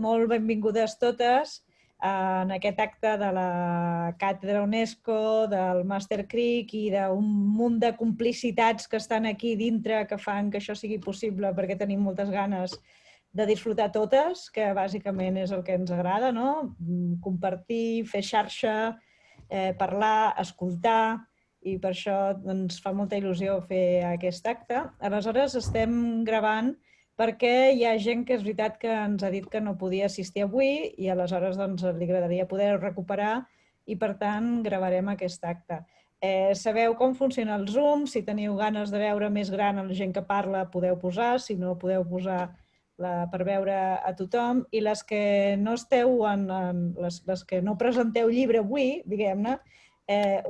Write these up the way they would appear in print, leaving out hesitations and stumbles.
Molt benvingudes totes en aquest acte de la Càtedra UNESCO, del Màster CRIC i d'un munt de complicitats que estan aquí dintre que fan que això sigui possible, perquè tenim moltes ganes de disfrutar totes, que bàsicament és el que ens agrada, no? Compartir, fer xarxa, parlar, escoltar, i per això ens fa molta il·lusió fer aquest acte. Aleshores estem gravant perquè hi ha gent que és veritat que ens ha dit que no podia assistir avui i aleshores li agradaria poder recuperar i per tant gravarem aquest acte. Sabeu com funciona el Zoom, si teniu ganes de veure més gran la gent que parla podeu posar, si no podeu posar per veure a tothom, i les que no esteu, les que no presenteu llibre avui, diguem-ne,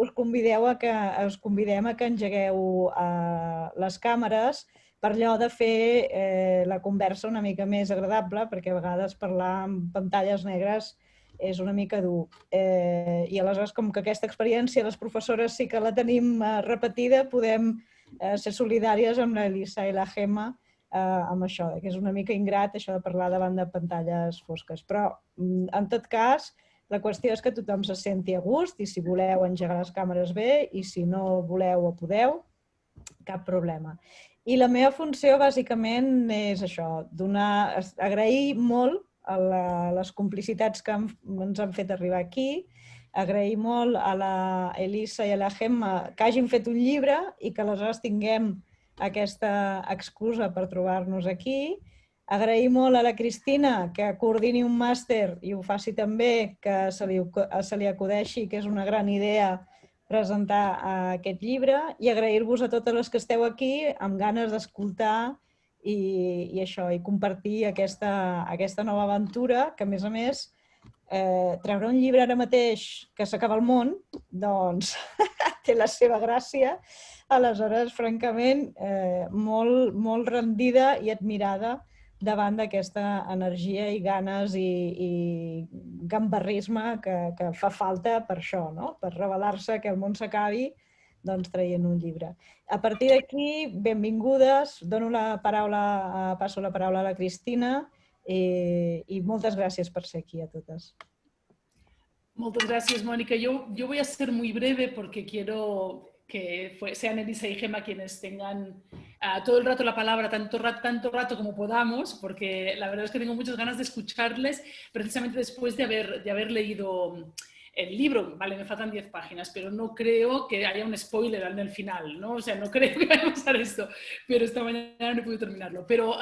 us convidem a que engegueu les càmeres per allò de fer la conversa una mica més agradable, perquè a vegades parlar amb pantalles negres és una mica dur. I aleshores, com que aquesta experiència les professores sí que la tenim repetida, podem ser solidàries amb l'Elisa i la Gemma amb això, que és una mica ingrat això de parlar davant de pantalles fosques. Però, en tot cas, la qüestió és que tothom se senti a gust i si voleu engegar les càmeres bé i si no voleu o podeu, cap problema. I la meva funció, bàsicament, és això, agrair molt les complicitats que ens han fet arribar aquí, agrair molt a la Elisa i a la Gemma que hagin fet un llibre i que aleshores tinguem aquesta excusa per trobar-nos aquí, agrair molt a la Cristina que coordini un màster i ho faci també, que se li acudeixi, que és una gran idea, presentar aquest llibre, i agrair-vos a totes les que esteu aquí amb ganes d'escoltar i això, i compartir aquesta nova aventura, que a més, treure un llibre ara mateix que s'acaba el món, doncs té la seva gràcia. Aleshores, francament, molt rendida i admirada davant d'aquesta energia i ganes i gambarrisme que fa falta per això, per revelar-se que el món s'acabi traient un llibre. A partir d'aquí, benvingudes, passo la paraula a la Cristina i moltes gràcies per ser aquí a totes. Muchas gracias, Mónica. Yo voy a ser muy breve porque quiero que sean Elisa y Gemma quienes tengan todo el rato la palabra, tanto rato como podamos, porque la verdad es que tengo muchas ganas de escucharles, precisamente después de haber leído el libro. Vale, me faltan 10 páginas, pero no creo que haya un spoiler en el final, ¿no? O sea, no creo que vaya a pasar esto, pero esta mañana no he podido terminarlo. Pero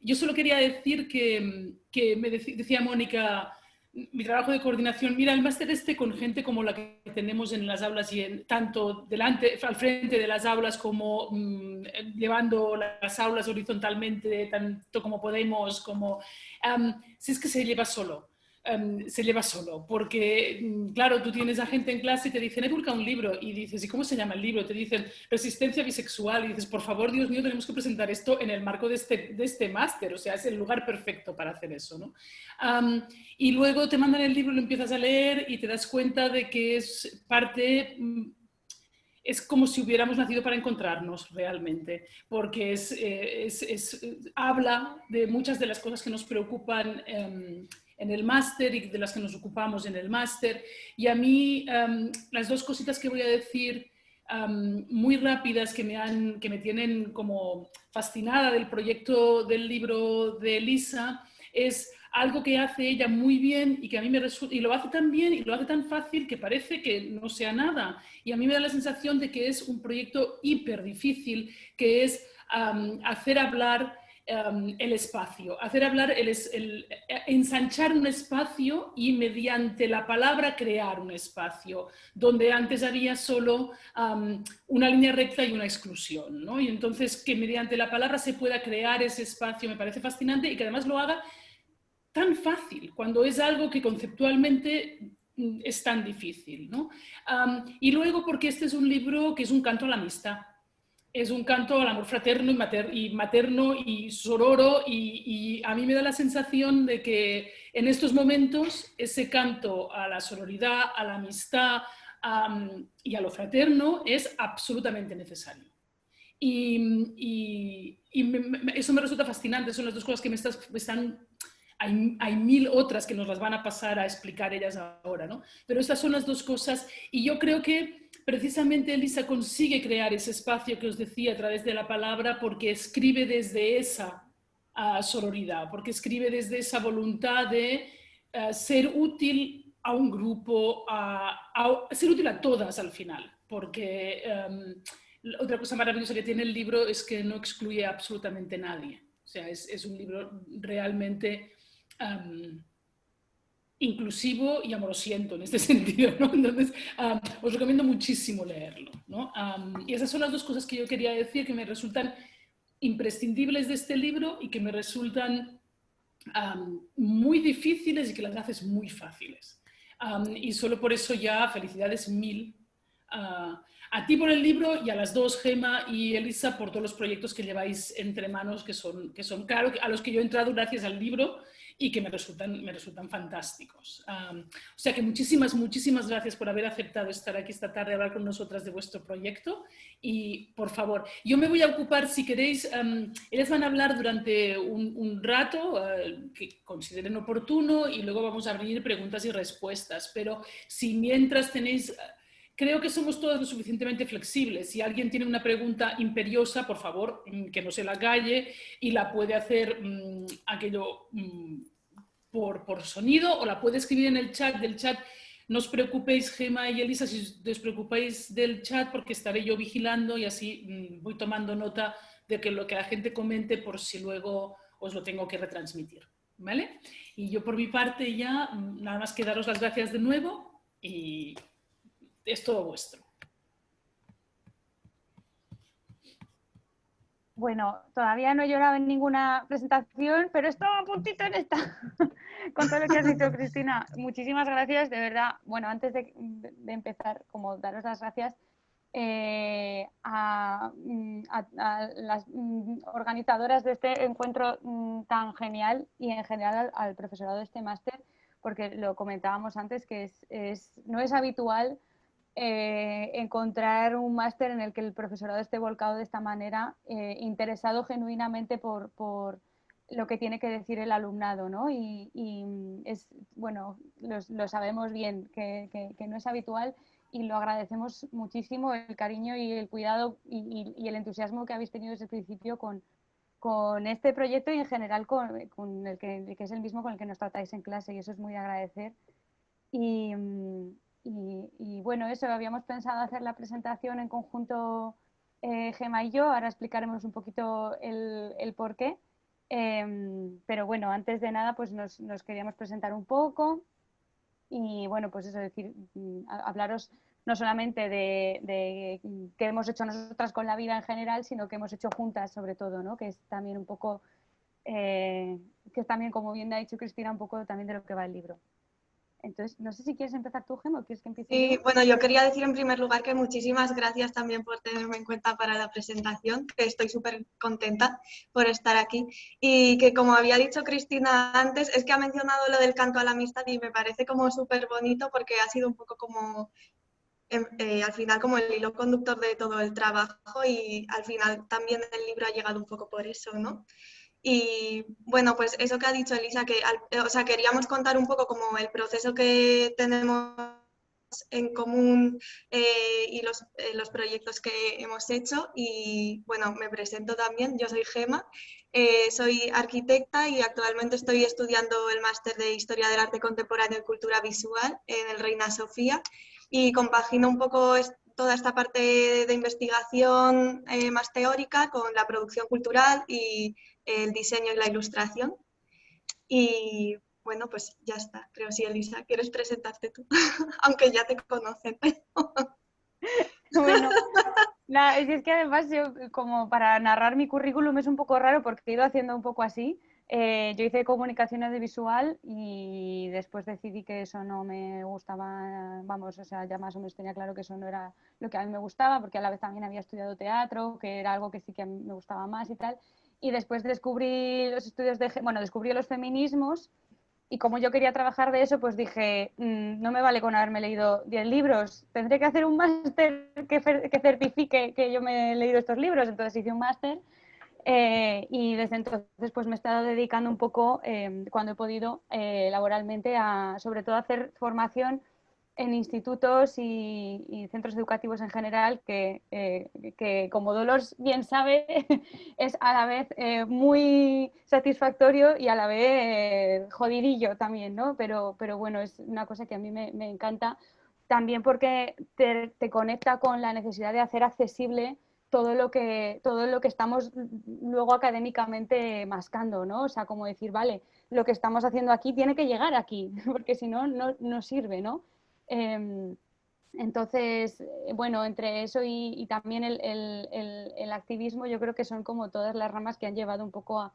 yo solo quería decir que me decía Mónica, mi trabajo de coordinación, mira, el máster con gente como la que tenemos en las aulas y tanto al frente de las aulas como llevando las aulas horizontalmente, tanto como podemos, si es que se lleva solo. Porque, claro, tú tienes a gente en clase y te dicen, he publicado un libro, y dices, ¿y cómo se llama el libro? Te dicen, resistencia bisexual, y dices, por favor, Dios mío, tenemos que presentar esto en el marco de este máster, o sea, es el lugar perfecto para hacer eso, ¿no? Y luego te mandan el libro, lo empiezas a leer y te das cuenta de que es como si hubiéramos nacido para encontrarnos realmente, porque habla de muchas de las cosas que nos preocupan en el máster y de las que nos ocupamos en el máster. Y a mí, las dos cositas que voy a decir muy rápidas que me tienen como fascinada del proyecto del libro de Elisa es algo que hace ella muy bien y que a mí me resulta, y lo hace tan bien y lo hace tan fácil que parece que no sea nada. Y a mí me da la sensación de que es un proyecto hiper difícil, que es hacer hablar el espacio, ensanchar un espacio y mediante la palabra crear un espacio, donde antes había solo una línea recta y una exclusión, ¿no? Y entonces que mediante la palabra se pueda crear ese espacio me parece fascinante y que además lo haga tan fácil, cuando es algo que conceptualmente es tan difícil, ¿no? Y luego porque este es un libro que es un canto a la amistad. es un canto al amor fraterno y materno y sororo, y a mí me da la sensación de que en estos momentos ese canto a la sororidad, a la amistad y a lo fraterno es absolutamente necesario. Eso me resulta fascinante, son las dos cosas que me están... Hay mil otras que nos las van a pasar a explicar ellas ahora, ¿no? Pero estas son las dos cosas, y yo creo que precisamente Elisa consigue crear ese espacio que os decía a través de la palabra, porque escribe desde esa sororidad, porque escribe desde esa voluntad de ser útil a un grupo, ser útil a todas al final, porque otra cosa maravillosa que tiene el libro es que no excluye a absolutamente nadie. O sea, es un libro realmente inclusivo y amorosiento en este sentido, ¿no? Entonces, os recomiendo muchísimo leerlo, ¿no? Y esas son las dos cosas que yo quería decir que me resultan imprescindibles de este libro y que me resultan muy difíciles y que las haces muy fáciles. Y solo por eso ya felicidades mil a ti por el libro y a las dos, Gema y Elisa, por todos los proyectos que lleváis entre manos, que son claro, a los que yo he entrado gracias al libro y que me resultan fantásticos. O sea que muchísimas, muchísimas gracias por haber aceptado estar aquí esta tarde a hablar con nosotras de vuestro proyecto. Y por favor, yo me voy a ocupar, si queréis, ellas van a hablar durante un rato que consideren oportuno, y luego vamos a abrir preguntas y respuestas. Pero si mientras tenéis... Creo que somos todos lo suficientemente flexibles. Si alguien tiene una pregunta imperiosa, por favor, que no se la calle y la puede hacer aquello por sonido, o la puede escribir en el chat del chat. No os preocupéis, Gema y Elisa, si os preocupáis del chat, porque estaré yo vigilando y así voy tomando nota de que lo que la gente comente, por si luego os lo tengo que retransmitir. ¿Vale? Y yo por mi parte ya, nada más que daros las gracias de nuevo y es todo vuestro. Bueno, todavía no he llorado en ninguna presentación, pero estaba a puntito en esta. Con todo lo que has dicho, Cristina, muchísimas gracias, de verdad. Bueno, antes de empezar, como daros las gracias a las organizadoras de este encuentro tan genial, y en general al profesorado de este máster, porque lo comentábamos antes, que no es habitual encontrar un máster en el que el profesorado esté volcado de esta manera, interesado genuinamente por lo que tiene que decir el alumnado, ¿no? Y es, bueno, lo sabemos bien, que no es habitual, y lo agradecemos muchísimo, el cariño y el cuidado y el entusiasmo que habéis tenido desde el principio con este proyecto, y en general con el que es el mismo con el que nos tratáis en clase, y eso es muy de agradecer. Y bueno, eso, habíamos pensado hacer la presentación en conjunto, Gema y yo. Ahora explicaremos un poquito el por qué. Pero bueno, antes de nada, pues nos queríamos presentar un poco y bueno, pues eso, decir, hablaros no solamente de qué hemos hecho nosotras con la vida en general, sino que hemos hecho juntas sobre todo, ¿no? Que es también un poco, que es también, como bien ha dicho Cristina, un poco también de lo que va el libro. Entonces, no sé si quieres empezar tú, Gema, o quieres que empiece yo. Sí, bueno, yo quería decir en primer lugar que muchísimas gracias también por tenerme en cuenta para la presentación, que estoy súper contenta por estar aquí. Y que, como había dicho Cristina antes, es que ha mencionado lo del canto a la amistad y me parece como súper bonito, porque ha sido un poco como, al final, como el hilo conductor de todo el trabajo, y al final también el libro ha llegado un poco por eso, ¿no? Y bueno, pues eso que ha dicho Elisa, que o sea, queríamos contar un poco como el proceso que tenemos en común y los proyectos que hemos hecho. Y bueno, me presento también, yo soy Gema, soy arquitecta y actualmente estoy estudiando el máster de Historia del Arte Contemporáneo y Cultura Visual en el Reina Sofía, y compagino un poco toda esta parte de investigación más teórica con la producción cultural y el diseño y la ilustración. Y bueno, pues ya está. Creo, sí, Elisa, ¿quieres presentarte tú? Aunque ya te conocen. Bueno, es que además yo, como para narrar mi currículum, es un poco raro porque he ido haciendo un poco así. Yo hice comunicación audiovisual y después decidí que eso no me gustaba, vamos, o sea, ya más o menos tenía claro que eso no era lo que a mí me gustaba, porque a la vez también había estudiado teatro, que era algo que sí que a mí me gustaba más y tal. Y después descubrí los estudios bueno, descubrí los feminismos y como yo quería trabajar de eso, pues dije, no me vale con haberme leído 10 libros, tendré que hacer un máster que certifique que yo me he leído estos libros. Entonces hice un máster. Y desde entonces pues me he estado dedicando un poco, cuando he podido, laboralmente, sobre todo a hacer formación en institutos y centros educativos en general, que como Dolors bien sabe, es a la vez muy satisfactorio y a la vez jodidillo también, ¿no? Pero bueno, es una cosa que a mí me encanta, también porque te conecta con la necesidad de hacer accesible todo lo que estamos luego académicamente mascando, ¿no? O sea, como decir, vale, lo que estamos haciendo aquí tiene que llegar aquí, porque si no, no sirve, ¿no? Entonces, bueno, entre eso y también el activismo, yo creo que son como todas las ramas que han llevado un poco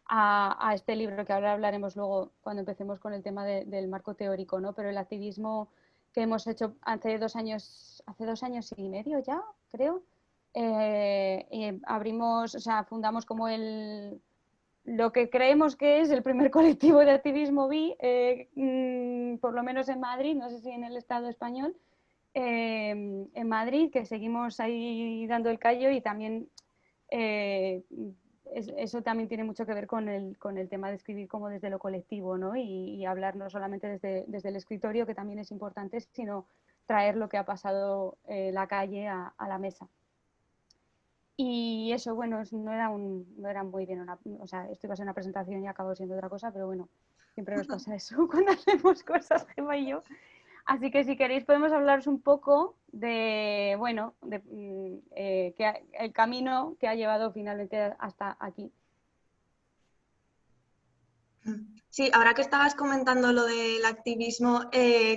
a este libro, que ahora hablaremos luego cuando empecemos con el tema del marco teórico, ¿no? Pero el activismo que hemos hecho hace 2 años y medio ya, creo, abrimos, o sea, fundamos como lo que creemos que es el primer colectivo de activismo bi, por lo menos en Madrid, no sé si en el Estado español, en Madrid, que seguimos ahí dando el callo y también eso también tiene mucho que ver con el tema de escribir como desde lo colectivo, ¿no? Y hablar no solamente desde el escritorio, que también es importante, sino traer lo que ha pasado en la calle a la mesa. Y eso, bueno, no era muy bien o sea, esto iba a ser una presentación y acabó siendo otra cosa, pero bueno, siempre nos pasa eso cuando hacemos cosas, Gemma y yo. Así que si queréis podemos hablaros un poco de, bueno, el camino que ha llevado finalmente hasta aquí. Sí, ahora que estabas comentando lo del activismo,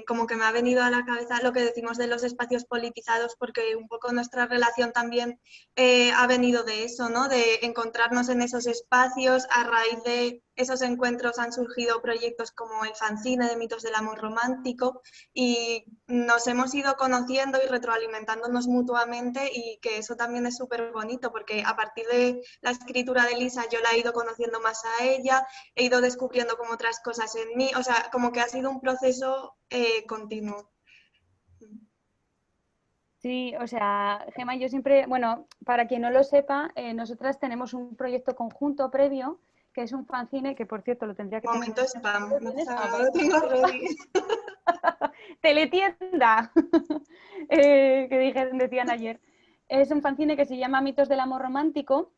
como que me ha venido a la cabeza lo que decimos de los espacios politizados, porque un poco nuestra relación también ha venido de eso, ¿no? De encontrarnos en esos espacios. A raíz de esos encuentros han surgido proyectos como el fanzine de mitos del amor romántico y nos hemos ido conociendo y retroalimentándonos mutuamente, y que eso también es súper bonito, porque a partir de la escritura de Lisa yo la he ido conociendo más a ella, he ido descubriendo como otras cosas en mí, o sea, como que ha sido un proceso continuo. Sí, o sea, Gemma, yo siempre, bueno, para quien no lo sepa, nosotras tenemos un proyecto conjunto previo, que es un fanzine, que por cierto lo tendría que Momento tener. spam, no lo tengo ready. Teletienda, que decían ayer. Es un fanzine que se llama Mitos del amor romántico,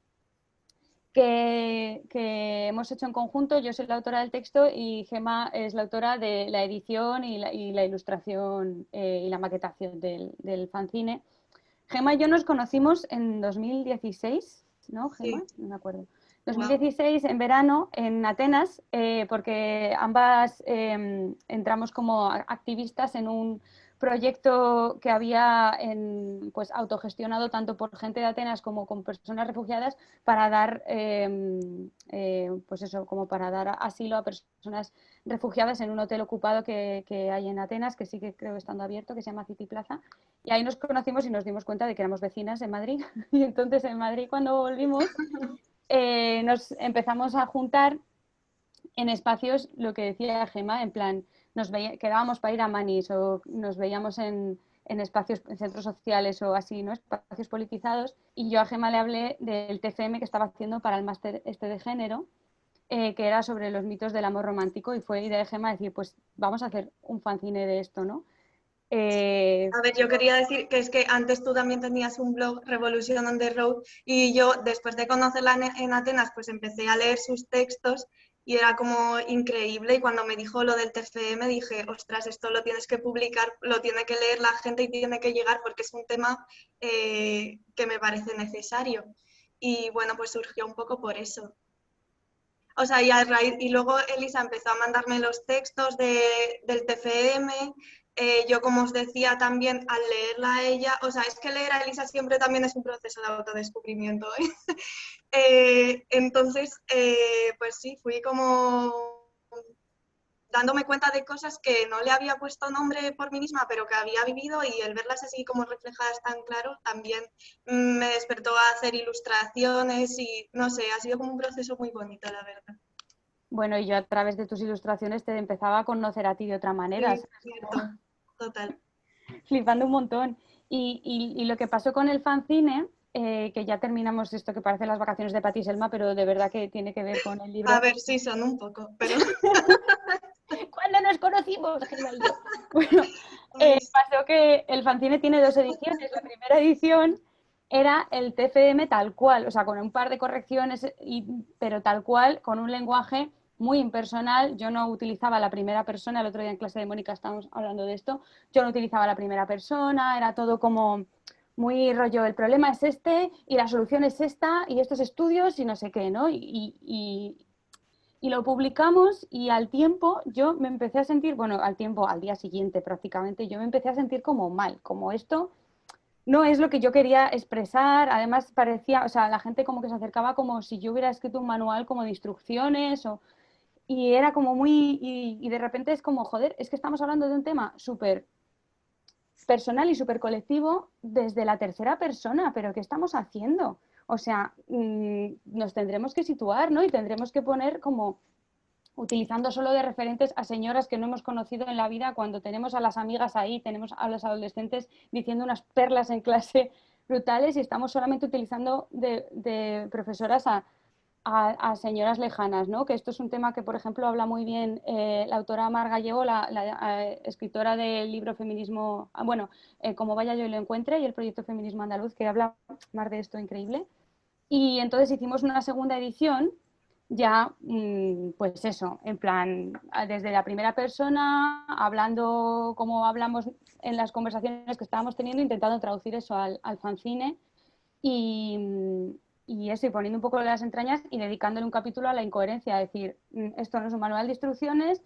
que hemos hecho en conjunto. Yo soy la autora del texto y Gemma es la autora de la edición y la ilustración y la maquetación del fanzine. Gemma y yo nos conocimos en 2016, ¿no, Gemma? Sí. No me acuerdo. 2016, en verano, en Atenas, porque ambas entramos como activistas en un proyecto que había pues, autogestionado tanto por gente de Atenas como con personas refugiadas para dar, pues eso, como para dar asilo a personas refugiadas en un hotel ocupado que hay en Atenas, que sigue creo estando abierto, que se llama City Plaza. Y ahí nos conocimos y nos dimos cuenta de que éramos vecinas en Madrid. Y entonces en Madrid, cuando volvimos, nos empezamos a juntar en espacios, lo que decía Gemma, en plan, quedábamos para ir a Manis o nos veíamos en espacios, en centros sociales o así, ¿no? Espacios politizados. Y yo a Gemma le hablé del TFM que estaba haciendo para el máster de género, que era sobre los mitos del amor romántico, y fue idea de Gemma decir, pues vamos a hacer un fanzine de esto, ¿no? A ver, yo quería decir que es que antes tú también tenías un blog, Revolution on the Road, y yo después de conocerla en Atenas, pues empecé a leer sus textos y era como increíble, y cuando me dijo lo del TFM dije, ostras, esto lo tienes que publicar, lo tiene que leer la gente y tiene que llegar porque es un tema que me parece necesario. Y bueno, pues surgió un poco por eso. O sea, y luego Elisa empezó a mandarme los textos del TFM, yo, como os decía también, al leerla a ella, o sea, es que leer a Elisa siempre también es un proceso de autodescubrimiento, ¿eh? Entonces, pues sí, fui como dándome cuenta de cosas que no le había puesto nombre por mí misma, pero que había vivido, y el verlas así como reflejadas tan claro también me despertó a hacer ilustraciones y no sé, ha sido como un proceso muy bonito, la verdad. Bueno, y yo a través de tus ilustraciones te empezaba a conocer a ti de otra manera, Sí, cierto, total. flipando un montón. Y lo que pasó con el fanzine, que ya terminamos esto que parece las vacaciones de Pati Selma, pero de verdad que tiene que ver con el libro. A ver, sí, son un poco, pero... ¿Cuándo nos conocimos, Gemma y yo? Bueno, Ay, pasó que el fanzine tiene 2 ediciones. La primera edición era el TFM tal cual, o sea, con un par de correcciones, pero tal cual, con un lenguaje muy impersonal. Yo no utilizaba la primera persona, el otro día en clase de Mónica estábamos hablando de esto, yo no utilizaba la primera persona, era todo como muy rollo, el problema es este y la solución es esta y estos estudios y no sé qué, ¿no? Y lo publicamos y al tiempo yo me empecé a sentir, bueno, al tiempo, al día siguiente prácticamente, yo me empecé a sentir como mal, como esto no es lo que yo quería expresar. Además parecía, o sea, la gente como que se acercaba como si yo hubiera escrito un manual como de instrucciones y era como muy, y de repente es como, joder, es que estamos hablando de un tema súper personal y súper colectivo desde la tercera persona, pero ¿qué estamos haciendo? O sea, nos tendremos que situar, ¿no? Y tendremos que poner como utilizando solo de referentes a señoras que no hemos conocido en la vida, cuando tenemos a las amigas ahí, tenemos a los adolescentes diciendo unas perlas en clase brutales y estamos solamente utilizando de profesoras a señoras lejanas, ¿no? Que esto es un tema que, por ejemplo, habla muy bien la autora Mar Gallego, la escritora del libro Feminismo, bueno, Como vaya yo y lo encuentre, y el proyecto Feminismo Andaluz, que habla más de esto increíble. Y entonces hicimos una segunda edición ya, pues eso, en plan, desde la primera persona, hablando como hablamos en las conversaciones que estábamos teniendo, intentando traducir eso al fanzine y eso, y poniendo un poco las entrañas y dedicándole un capítulo a la incoherencia, es decir, esto no es un manual de instrucciones,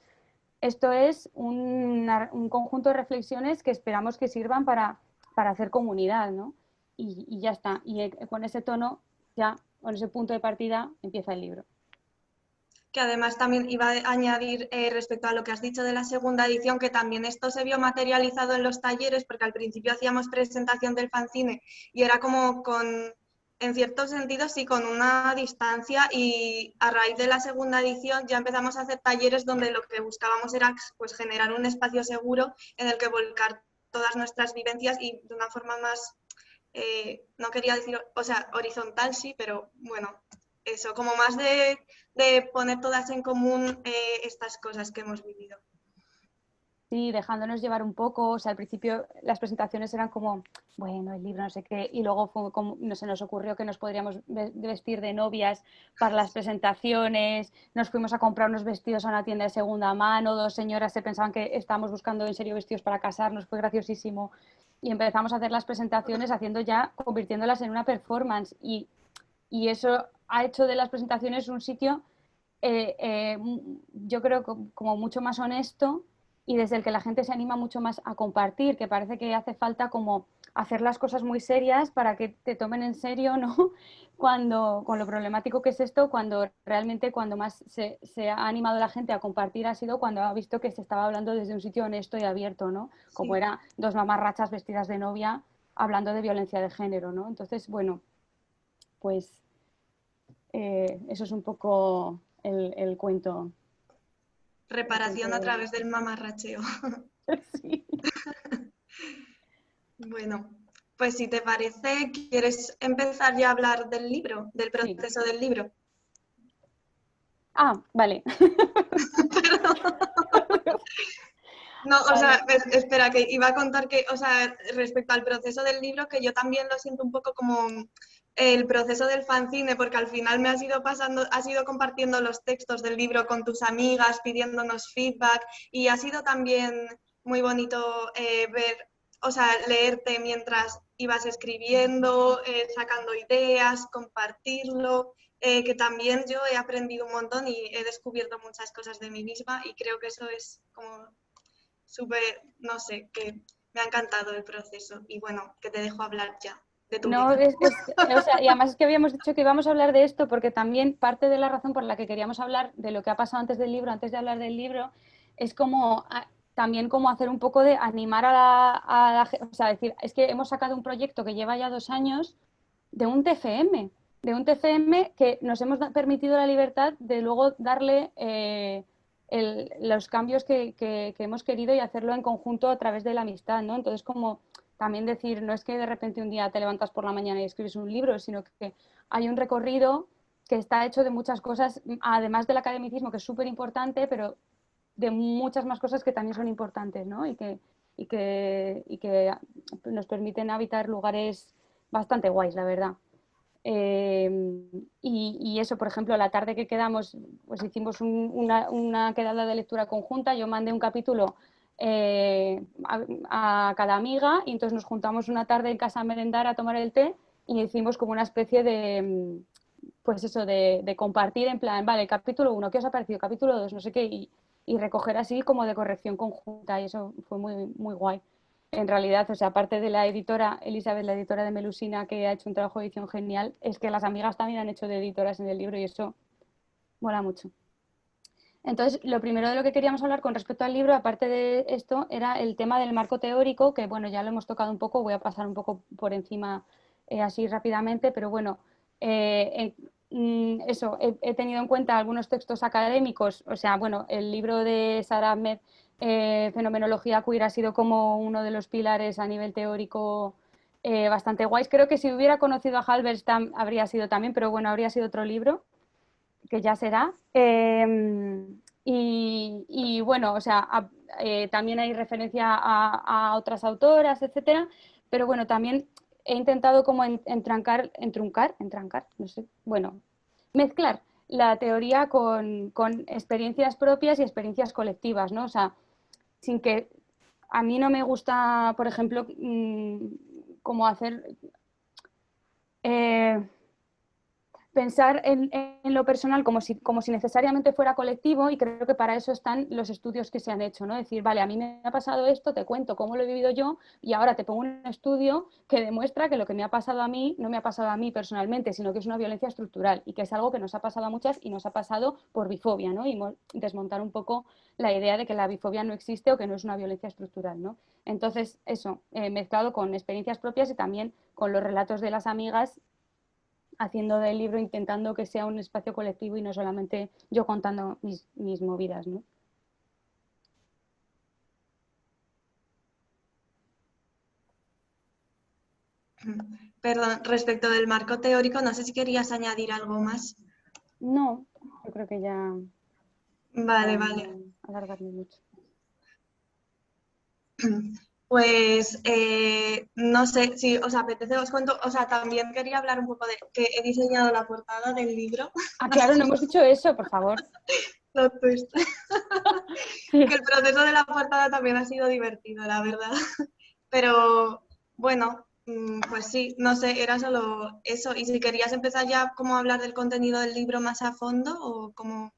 esto es un conjunto de reflexiones que esperamos que sirvan para hacer comunidad, ¿no? Y ya está, y con ese tono, ya, con ese punto de partida, empieza el libro. Que además también iba a añadir respecto a lo que has dicho de la segunda edición, que también esto se vio materializado en los talleres, porque al principio hacíamos presentación del fanzine y era como en cierto sentido, sí, con una distancia, y a raíz de la segunda edición ya empezamos a hacer talleres donde lo que buscábamos era pues generar un espacio seguro en el que volcar todas nuestras vivencias y de una forma más, no quería decir, o sea, horizontal sí, pero bueno, eso, como más de poner todas en común estas cosas que hemos vivido. Sí, dejándonos llevar un poco, o sea, al principio las presentaciones eran como, bueno, el libro no sé qué, y luego fue como, no se nos ocurrió que nos podríamos vestir de novias para las presentaciones, nos fuimos a comprar unos vestidos a una tienda de segunda mano, 2 señoras se pensaban que estábamos buscando en serio vestidos para casarnos, fue graciosísimo, y empezamos a hacer las presentaciones haciendo ya, convirtiéndolas en una performance, y eso ha hecho de las presentaciones un sitio, yo creo, como mucho más honesto y desde el que la gente se anima mucho más a compartir, que parece que hace falta como hacer las cosas muy serias para que te tomen en serio, ¿no? Cuando, con lo problemático que es esto, cuando realmente cuando más se ha animado la gente a compartir ha sido cuando ha visto que se estaba hablando desde un sitio honesto y abierto, ¿no? Como Sí. era 2 mamarrachas vestidas de novia hablando de violencia de género, ¿no? Entonces, bueno, pues eso es un poco el cuento. Reparación a través del mamarracheo. Sí. Bueno, pues si te parece, ¿quieres empezar ya a hablar del libro, del Sí. proceso del libro? Ah, vale. No, o Vale. sea, espera, que iba a contar que, o sea, respecto al proceso del libro, que yo también lo siento un poco como el proceso del fanzine, porque al final me has ido pasando, has ido compartiendo los textos del libro con tus amigas, pidiéndonos feedback, y ha sido también muy bonito ver, o sea, leerte mientras ibas escribiendo, sacando ideas, compartirlo, que también yo he aprendido un montón y he descubierto muchas cosas de mí misma, y creo que eso es como súper, no sé, que me ha encantado el proceso. Y bueno, que te dejo hablar ya de tu No, vida. o sea, y además es que habíamos dicho que íbamos a hablar de esto porque también parte de la razón por la que queríamos hablar de lo que ha pasado antes del libro, antes de hablar del libro, es como también como hacer un poco de animar o sea, decir, es que hemos sacado un proyecto que lleva ya 2 años de un TFM, que nos hemos permitido la libertad de luego darle los cambios que hemos querido y hacerlo en conjunto a través de la amistad, ¿no? Entonces, como también decir, no es que de repente un día te levantas por la mañana y escribes un libro, sino que hay un recorrido que está hecho de muchas cosas, además del academicismo, que es súper importante, pero de muchas más cosas que también son importantes, ¿no? Y que nos permiten habitar lugares bastante guays, la verdad. Y eso, por ejemplo, la tarde que quedamos, pues hicimos una quedada de lectura conjunta, yo mandé un capítulo a cada amiga y entonces nos juntamos una tarde en casa a merendar, a tomar el té y hicimos como una especie de, pues eso, de compartir en plan, vale, capítulo 1, ¿qué os ha parecido? Capítulo 2, no sé qué, y recoger así como de corrección conjunta y eso fue muy, muy guay. En realidad, o sea, aparte de la editora Elizabeth, la editora de Melusina, que ha hecho un trabajo de edición genial, es que las amigas también han hecho de editoras en el libro y eso mola mucho. Entonces, lo primero de lo que queríamos hablar con respecto al libro, aparte de esto, era el tema del marco teórico, que bueno, ya lo hemos tocado un poco, voy a pasar un poco por encima así rápidamente, pero bueno, eso, he tenido en cuenta algunos textos académicos, o sea, bueno, el libro de Sara Ahmed, Fenomenología Queer, ha sido como uno de los pilares a nivel teórico bastante guays. Creo que si hubiera conocido a Halberstam habría sido también, pero bueno, habría sido otro libro que ya será. Y bueno, o sea, también hay referencia a otras autoras, etcétera, pero bueno, también he intentado como entrancar, no sé, bueno, mezclar la teoría con experiencias propias y experiencias colectivas, ¿no? O sea, sin que a mí no me gusta, por ejemplo, como hacer... pensar en lo personal como si necesariamente fuera colectivo, y creo que para eso están los estudios que se han hecho, ¿no? Decir, vale, a mí me ha pasado esto, te cuento cómo lo he vivido yo y ahora te pongo un estudio que demuestra que lo que me ha pasado a mí no me ha pasado a mí personalmente, sino que es una violencia estructural y que es algo que nos ha pasado a muchas y nos ha pasado por bifobia, ¿no? Y desmontar un poco la idea de que la bifobia no existe o que no es una violencia estructural, ¿no? Entonces, eso, mezclado con experiencias propias y también con los relatos de las amigas, haciendo del libro, intentando que sea un espacio colectivo y no solamente yo contando mis movidas, ¿no? Perdón, respecto del marco teórico, no sé si querías añadir algo más. No, yo creo que ya Vale, para vale. no alargarme mucho. Pues no sé si os apetece, os cuento, o sea, también quería hablar un poco de que he diseñado la portada del libro. Ah, No sé claro, no si hemos dicho eso, por favor. plot twist. Sí. Que el proceso de la portada también ha sido divertido, la verdad. Pero bueno, pues sí, no sé, era solo eso. Y si querías empezar ya como a hablar del contenido del libro más a fondo o como...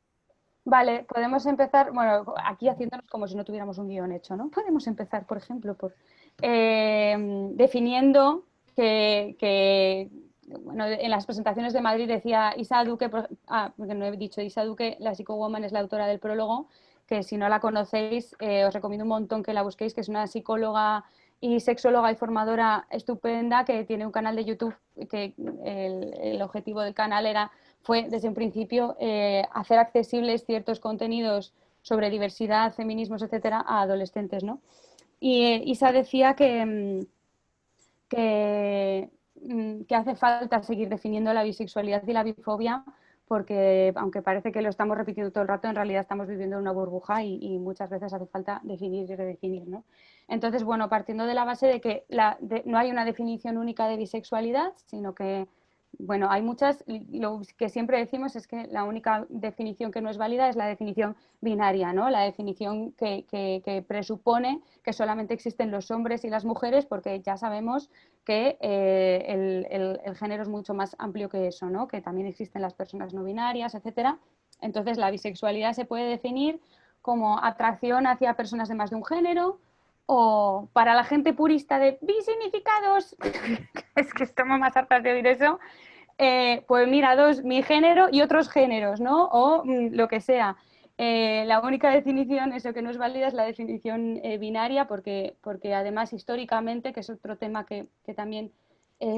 Vale, podemos empezar, bueno, aquí haciéndonos como si no tuviéramos un guión hecho, ¿no? Podemos empezar, por ejemplo, por definiendo bueno, en las presentaciones de Madrid decía Isa Duque, porque no he dicho, Isa Duque, la psicowoman, es la autora del prólogo, que si no la conocéis, os recomiendo un montón que la busquéis, que es una psicóloga y sexóloga y formadora estupenda, que tiene un canal de YouTube, que el objetivo del canal fue desde un principio hacer accesibles ciertos contenidos sobre diversidad, feminismos, etcétera, a adolescentes, ¿no? Y Isa decía que hace falta seguir definiendo la bisexualidad y la bifobia, porque aunque parece que lo estamos repitiendo todo el rato, en realidad estamos viviendo en una burbuja y muchas veces hace falta definir y redefinir, ¿no? Entonces, bueno, partiendo de la base de que no hay una definición única de bisexualidad, sino que, bueno, hay muchas, y lo que siempre decimos es que la única definición que no es válida es la definición binaria, ¿no? La definición que presupone que solamente existen los hombres y las mujeres, porque ya sabemos que el género es mucho más amplio que eso, ¿no? Que también existen las personas no binarias, etcétera. Entonces, la bisexualidad se puede definir como atracción hacia personas de más de un género, o para la gente purista de bisignificados, es que estamos más hartas de oír eso, pues mira, mi género y otros géneros, ¿no? O lo que sea. La única definición, eso que no es válida, es la definición binaria, porque además históricamente, que es otro tema que también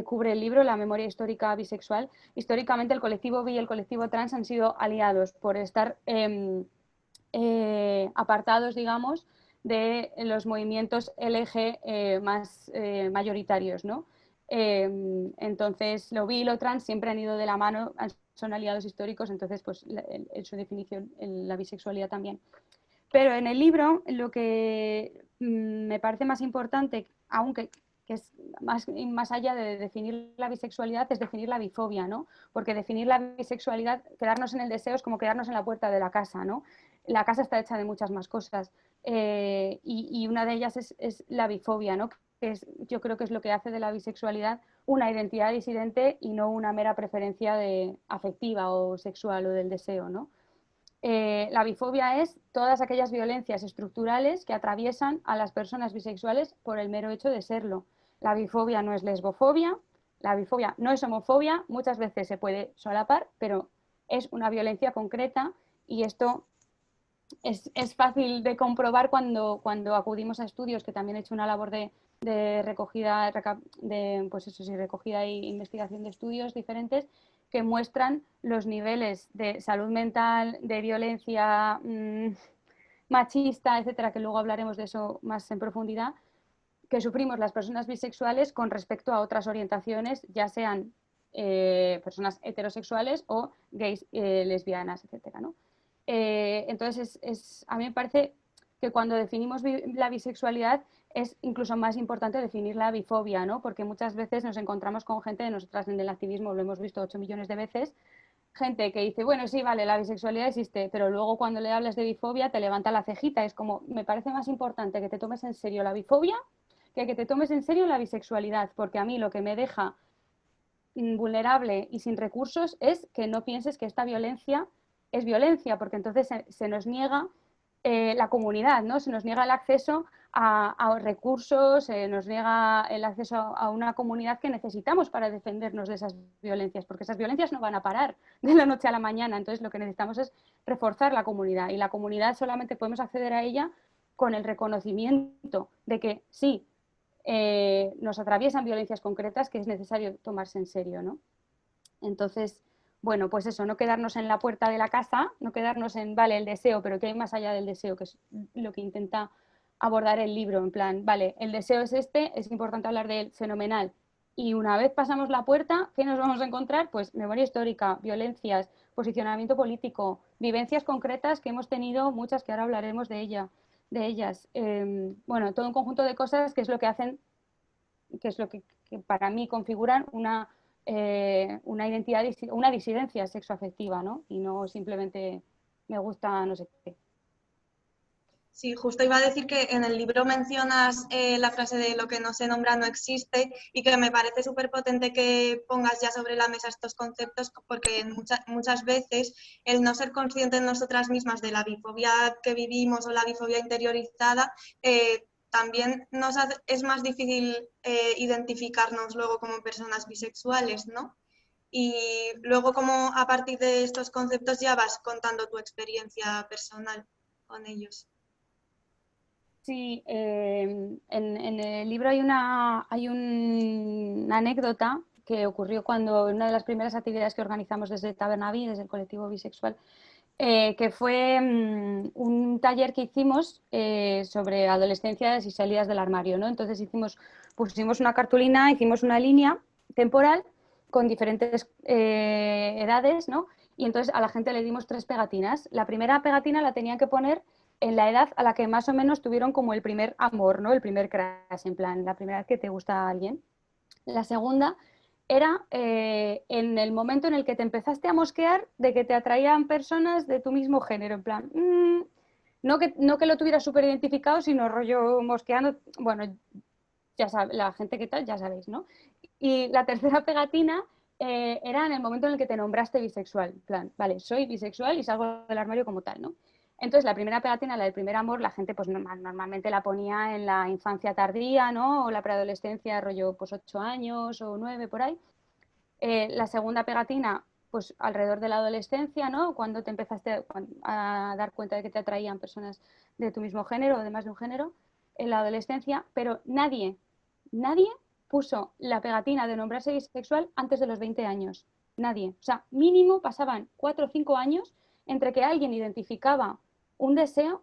cubre el libro, la memoria histórica bisexual, históricamente el colectivo bi y el colectivo trans han sido aliados por estar apartados, digamos, de los movimientos LG más mayoritarios, ¿no? Entonces, lo bi y lo trans siempre han ido de la mano, son aliados históricos, entonces, pues, en su definición, la bisexualidad también. Pero en el libro, lo que me parece más importante, aunque que es más allá de definir la bisexualidad, es definir la bifobia, ¿no? Porque definir la bisexualidad, quedarnos en el deseo es como quedarnos en la puerta de la casa, ¿no? La casa está hecha de muchas más cosas y una de ellas es la bifobia, ¿no? Que yo creo que es lo que hace de la bisexualidad una identidad disidente y no una mera preferencia afectiva o sexual o del deseo, ¿no? La bifobia es todas aquellas violencias estructurales que atraviesan a las personas bisexuales por el mero hecho de serlo. La bifobia no es lesbofobia, la bifobia no es homofobia, muchas veces se puede solapar, pero es una violencia concreta y esto es fácil de comprobar cuando acudimos a estudios, que también he hecho una labor de recogida, pues eso sí, recogida e investigación de estudios diferentes que muestran los niveles de salud mental, de violencia machista, etcétera, que luego hablaremos de eso más en profundidad, que sufrimos las personas bisexuales con respecto a otras orientaciones, ya sean personas heterosexuales o gays, lesbianas, etcétera, ¿no? Entonces, a mí me parece que cuando definimos la bisexualidad es incluso más importante definir la bifobia, ¿no? Porque muchas veces nos encontramos con gente, nosotras en el activismo lo hemos visto 8 millones de veces, gente que dice, bueno, sí, vale, la bisexualidad existe, pero luego cuando le hablas de bifobia te levanta la cejita. Es como, me parece más importante que te tomes en serio la bifobia que te tomes en serio la bisexualidad, porque a mí lo que me deja vulnerable y sin recursos es que no pienses que esta violencia es violencia, porque entonces se nos niega la comunidad, ¿no? Se nos niega el acceso a recursos, se nos niega el acceso a una comunidad que necesitamos para defendernos de esas violencias, porque esas violencias no van a parar de la noche a la mañana. Entonces lo que necesitamos es reforzar la comunidad, y la comunidad solamente podemos acceder a ella con el reconocimiento de que sí, nos atraviesan violencias concretas que es necesario tomarse en serio, ¿no? Entonces, bueno, pues eso, no quedarnos en la puerta de la casa, no quedarnos en, vale, el deseo, pero ¿qué hay más allá del deseo? Que es lo que intenta abordar el libro, en plan, vale, el deseo es es importante hablar de él, fenomenal. Y una vez pasamos la puerta, ¿qué nos vamos a encontrar? Pues memoria histórica, violencias, posicionamiento político, vivencias concretas que hemos tenido, muchas que ahora hablaremos de ellas. Bueno, todo un conjunto de cosas que es lo que hacen, que es lo que para mí configuran una identidad, una disidencia sexoafectiva, ¿no? Y no simplemente me gusta no sé qué. Sí, justo iba a decir que en el libro mencionas la frase de lo que no se nombra no existe, y que me parece súper potente que pongas ya sobre la mesa estos conceptos, porque muchas veces el no ser conscientes nosotras mismas de la bifobia que vivimos o la bifobia interiorizada también es más difícil identificarnos luego como personas bisexuales, ¿no? Y luego, como a partir de estos conceptos ya vas contando tu experiencia personal con ellos. Sí, en el libro hay una anécdota que ocurrió cuando en una de las primeras actividades que organizamos desde Tabernaví, desde el colectivo bisexual, que fue un taller que hicimos sobre adolescencias y salidas del armario, ¿no? Entonces pusimos una cartulina, hicimos una línea temporal con diferentes edades, ¿no? Y entonces a la gente le dimos 3 pegatinas. La primera pegatina la tenían que poner en la edad a la que más o menos tuvieron como el primer amor, ¿no? El primer crush, en plan, la primera vez que te gusta a alguien. La segunda era en el momento en el que te empezaste a mosquear de que te atraían personas de tu mismo género, en plan, no que lo tuvieras súper identificado, sino rollo mosqueando, bueno, ya sabe, la gente que tal, ya sabéis, ¿no? Y la tercera pegatina era en el momento en el que te nombraste bisexual, en plan, vale, soy bisexual y salgo del armario como tal, ¿no? Entonces, la primera pegatina, la del primer amor, la gente pues normalmente la ponía en la infancia tardía, ¿no? O la preadolescencia, rollo pues 8 años o 9 por ahí. La segunda pegatina, pues alrededor de la adolescencia, ¿no? Cuando te empezaste a dar cuenta de que te atraían personas de tu mismo género o de más de un género, en la adolescencia, pero nadie puso la pegatina de nombrarse bisexual antes de los 20 años. Nadie. O sea, mínimo pasaban 4 o 5 años entre que alguien identificaba un deseo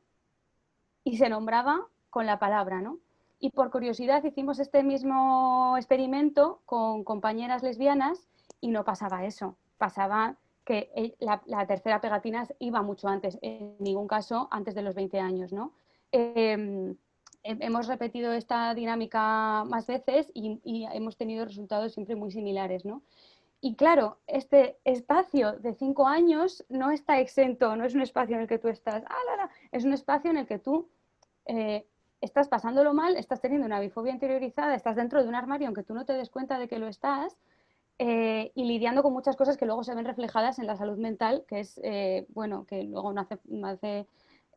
y se nombraba con la palabra, ¿no? Y por curiosidad hicimos este mismo experimento con compañeras lesbianas y no pasaba eso. Pasaba que la tercera pegatina iba mucho antes, en ningún caso antes de los 20 años, ¿no? Hemos repetido esta dinámica más veces y hemos tenido resultados siempre muy similares, ¿no? Y claro, este espacio de 5 años no está exento, no es un espacio en el que tú estás, es un espacio en el que tú estás pasándolo mal, estás teniendo una bifobia interiorizada, estás dentro de un armario aunque tú no te des cuenta de que lo estás, y lidiando con muchas cosas que luego se ven reflejadas en la salud mental, que es, bueno, que luego no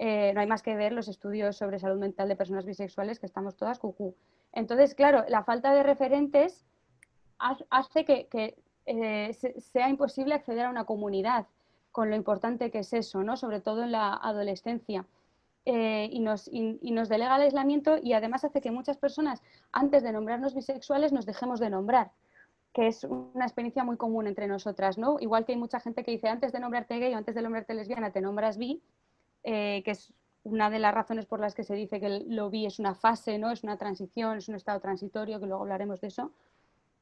hay más que ver los estudios sobre salud mental de personas bisexuales, que estamos todas cucú. Entonces, claro, la falta de referentes hace que sea imposible acceder a una comunidad, con lo importante que es eso, ¿no? Sobre todo en la adolescencia. Y nos delega el aislamiento y además hace que muchas personas, antes de nombrarnos bisexuales, nos dejemos de nombrar, que es una experiencia muy común entre nosotras, ¿no? Igual que hay mucha gente que dice, antes de nombrarte gay o antes de nombrarte lesbiana, te nombras bi, que es una de las razones por las que se dice que lo bi es una fase, ¿no? Es una transición, es un estado transitorio, que luego hablaremos de eso.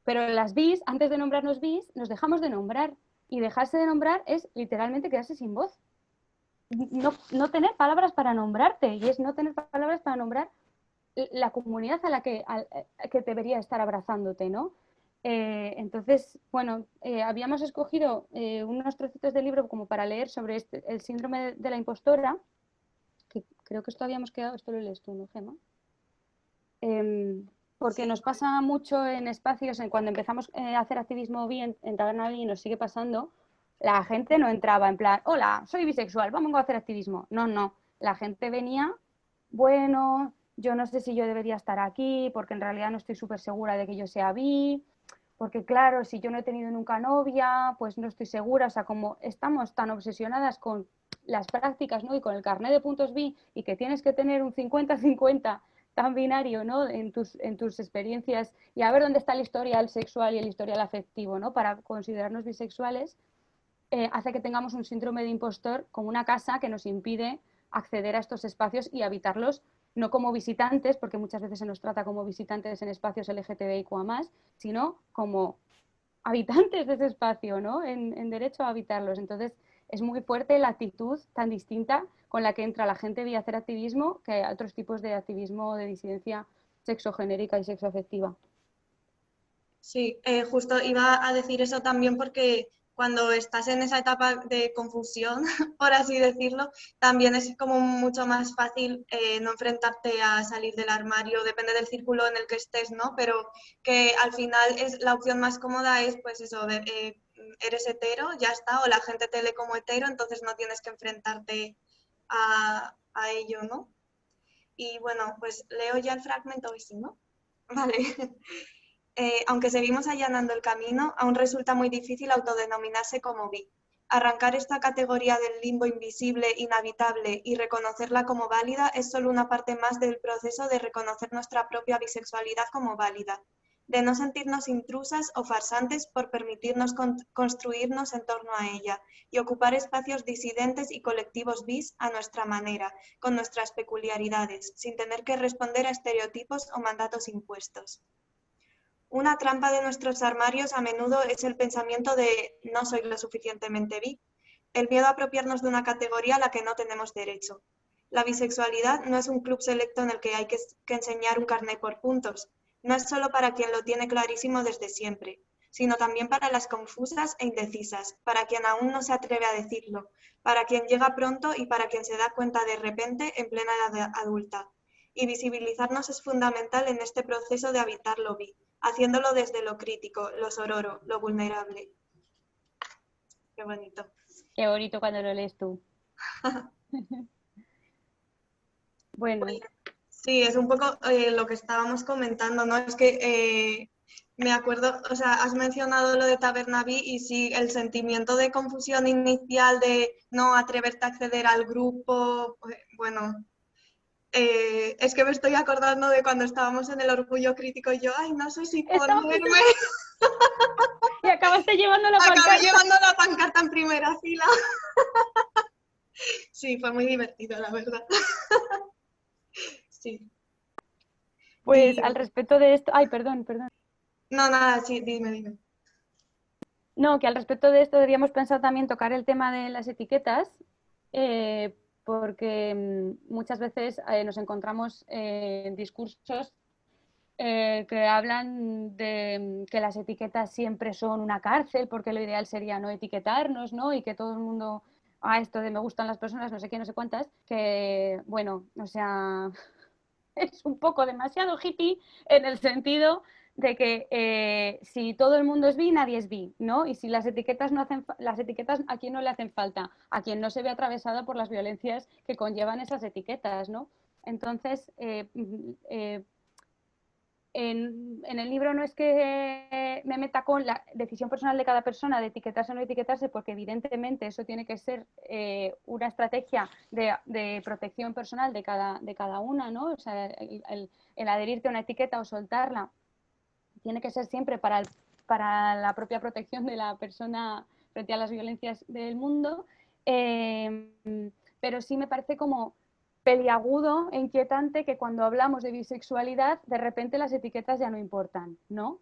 Pero las bis, antes de nombrarnos bis, nos dejamos de nombrar. Y dejarse de nombrar es literalmente quedarse sin voz. No tener palabras para nombrarte. Y es no tener palabras para nombrar la comunidad a la que debería estar abrazándote, ¿no? Entonces, bueno, habíamos escogido unos trocitos de libro como para leer sobre el síndrome de la impostora, que creo que esto habíamos quedado, esto lo lees tú, ¿no, Gemma? Porque sí, nos pasa mucho en espacios, cuando empezamos a hacer activismo bi en Taberna Bi, y nos sigue pasando, la gente no entraba en plan, hola, soy bisexual, vamos a hacer activismo. No, la gente venía, bueno, yo no sé si yo debería estar aquí, porque en realidad no estoy súper segura de que yo sea bi, porque claro, si yo no he tenido nunca novia, pues no estoy segura, o sea, como estamos tan obsesionadas con las prácticas, ¿no? Y con el carnet de puntos bi, y que tienes que tener un 50-50 tan binario, ¿no? En tus experiencias, y a ver dónde está el historial sexual y el historial afectivo, ¿no? Para considerarnos bisexuales, hace que tengamos un síndrome de impostor como una casa que nos impide acceder a estos espacios y habitarlos, no como visitantes, porque muchas veces se nos trata como visitantes en espacios LGTBIQA+, sino como habitantes de ese espacio, ¿no? En derecho a habitarlos. Entonces, es muy fuerte la actitud tan distinta con la que entra la gente bi a hacer activismo que a otros tipos de activismo de disidencia sexogenérica y sexoafectiva. Sí, justo iba a decir eso también porque cuando estás en esa etapa de confusión, por así decirlo, también es como mucho más fácil no enfrentarte a salir del armario, depende del círculo en el que estés, ¿no? Pero que al final es la opción más cómoda es, pues eso, eres hetero, ya está, o la gente te lee como hetero, entonces no tienes que enfrentarte a ello, ¿no? Y bueno, pues leo ya el fragmento, ¿sí, no? Vale. Aunque seguimos allanando el camino, aún resulta muy difícil autodenominarse como bi. Arrancar esta categoría del limbo invisible, inhabitable y reconocerla como válida es solo una parte más del proceso de reconocer nuestra propia bisexualidad como válida, de no sentirnos intrusas o farsantes por permitirnos construirnos en torno a ella y ocupar espacios disidentes y colectivos bis a nuestra manera, con nuestras peculiaridades, sin tener que responder a estereotipos o mandatos impuestos. Una trampa de nuestros armarios a menudo es el pensamiento de no soy lo suficientemente bi, el miedo a apropiarnos de una categoría a la que no tenemos derecho. La bisexualidad no es un club selecto en el que hay que enseñar un carnet por puntos, no es solo para quien lo tiene clarísimo desde siempre, sino también para las confusas e indecisas, para quien aún no se atreve a decirlo, para quien llega pronto y para quien se da cuenta de repente en plena edad adulta. Y visibilizarnos es fundamental en este proceso de habitar lo bi, haciéndolo desde lo crítico, lo sororo, lo vulnerable. Qué bonito. Qué bonito cuando lo lees tú. Bueno, Sí, es un poco lo que estábamos comentando, ¿no? Es que me acuerdo, o sea, has mencionado lo de Tabernaví y sí, el sentimiento de confusión inicial de no atreverte a acceder al grupo, bueno, es que me estoy acordando de cuando estábamos en el Orgullo Crítico y yo, ay, no sé si ponerme. Y acabaste llevando la Acabé pancarta. llevando la pancarta en primera fila. Sí, fue muy divertido, la verdad. Sí. Pues Y, al respecto de esto, ay, perdón. no, nada, sí, dime. No, que al respecto de esto deberíamos pensar también tocar el tema de las etiquetas, porque muchas veces nos encontramos en discursos que hablan de que las etiquetas siempre son una cárcel, porque lo ideal sería no etiquetarnos, ¿no? Y que todo el mundo, esto de me gustan las personas, no sé qué, no sé cuántas, que, bueno, o sea, es un poco demasiado hippie en el sentido de que si todo el mundo es bi, nadie es bi, ¿no? Y si las etiquetas no hacen, las etiquetas a quién no le hacen falta, a quien no se ve atravesado por las violencias que conllevan esas etiquetas, ¿no? Entonces, en el libro no es que me meta con la decisión personal de cada persona de etiquetarse o no etiquetarse, porque evidentemente eso tiene que ser una estrategia de protección personal de cada una, ¿no? O sea, el adherirte a una etiqueta o soltarla tiene que ser siempre para la propia protección de la persona frente a las violencias del mundo, pero sí me parece como peliagudo e inquietante que cuando hablamos de bisexualidad, de repente las etiquetas ya no importan, ¿no?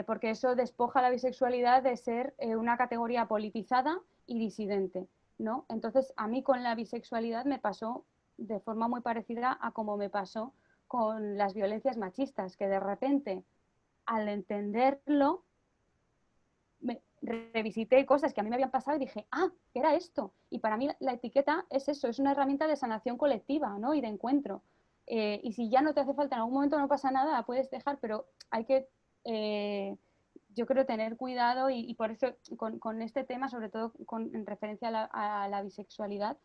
Porque eso despoja la bisexualidad de ser una categoría politizada y disidente, ¿no? Entonces, a mí con la bisexualidad me pasó de forma muy parecida a como me pasó con las violencias machistas, que de repente, al entenderlo, revisité cosas que a mí me habían pasado y dije, ¿qué era esto? Y para mí la etiqueta es eso, es una herramienta de sanación colectiva, ¿no? Y de encuentro. Y si ya no te hace falta en algún momento, no pasa nada, la puedes dejar, pero hay que, yo creo, tener cuidado y por eso con este tema, sobre todo en referencia a la bisexualidad,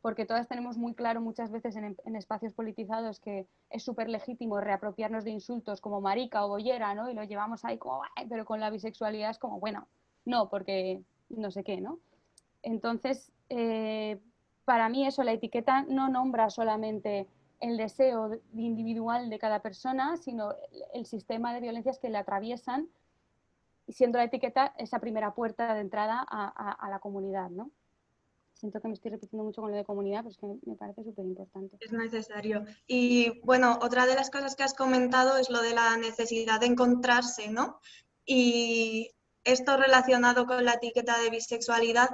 porque todas tenemos muy claro muchas veces en espacios politizados que es súper legítimo reapropiarnos de insultos como marica o bollera, ¿no? Y lo llevamos ahí como, pero con la bisexualidad es como, bueno, no, porque no sé qué, ¿no? Entonces, para mí eso, la etiqueta no nombra solamente el deseo individual de cada persona, sino el sistema de violencias que le atraviesan, siendo la etiqueta esa primera puerta de entrada a la comunidad, ¿no? Siento que me estoy repitiendo mucho con lo de comunidad, pero es que me parece súper importante. Es necesario. Y bueno, otra de las cosas que has comentado es lo de la necesidad de encontrarse, ¿no? Y esto relacionado con la etiqueta de bisexualidad,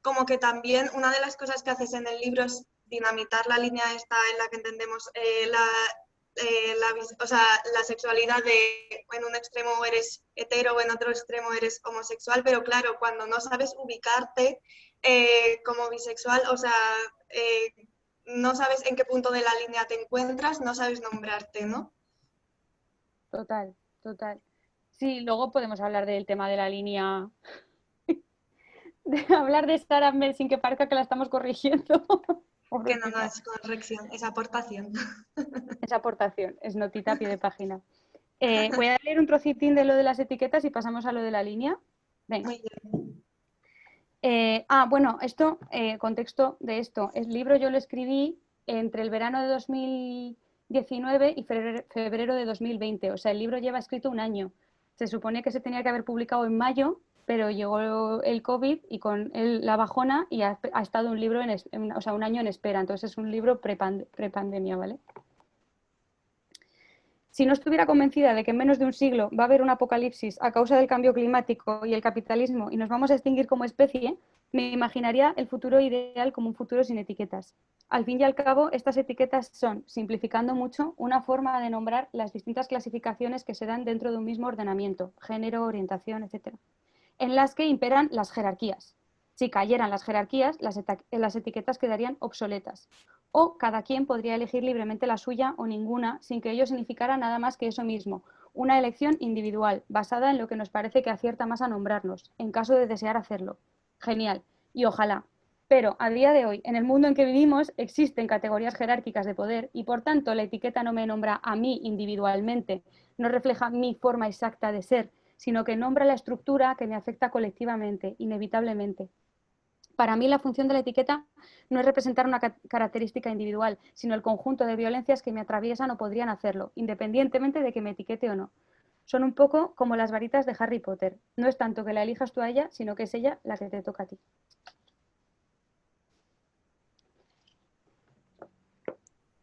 como que también una de las cosas que haces en el libro es dinamitar la línea esta en la que entendemos o sea, la sexualidad de en un extremo eres hetero o en otro extremo eres homosexual, pero claro, cuando no sabes ubicarte como bisexual, o sea, no sabes en qué punto de la línea te encuentras, no sabes nombrarte, ¿no? Total. Sí, luego podemos hablar del tema de la línea, de hablar de Sara sin que parezca que la estamos corrigiendo. Que no es corrección, es aportación. Esa aportación, es notita a pie de página. Voy a leer un trocitín de lo de las etiquetas y pasamos a lo de la línea. Venga. Muy bien. Bueno, contexto de esto. El libro yo lo escribí entre el verano de 2019 y febrero de 2020. O sea, el libro lleva escrito un año. Se supone que se tenía que haber publicado en mayo, pero llegó el COVID y con la bajona y ha estado un libro, un año en espera. Entonces es un libro prepandemia, ¿vale? Si no estuviera convencida de que en menos de un siglo va a haber un apocalipsis a causa del cambio climático y el capitalismo y nos vamos a extinguir como especie, me imaginaría el futuro ideal como un futuro sin etiquetas. Al fin y al cabo, estas etiquetas son, simplificando mucho, una forma de nombrar las distintas clasificaciones que se dan dentro de un mismo ordenamiento, género, orientación, etc., en las que imperan las jerarquías. Si cayeran las jerarquías, las etiquetas quedarían obsoletas. O cada quien podría elegir libremente la suya o ninguna, sin que ello significara nada más que eso mismo, una elección individual, basada en lo que nos parece que acierta más a nombrarnos, en caso de desear hacerlo. Genial. Y ojalá. Pero a día de hoy, en el mundo en que vivimos, existen categorías jerárquicas de poder y por tanto la etiqueta no me nombra a mí individualmente, no refleja mi forma exacta de ser, sino que nombra la estructura que me afecta colectivamente, inevitablemente. Para mí la función de la etiqueta no es representar una característica individual, sino el conjunto de violencias que me atraviesan o podrían hacerlo, independientemente de que me etiquete o no. Son un poco como las varitas de Harry Potter. No es tanto que la elijas tú a ella, sino que es ella la que te toca a ti.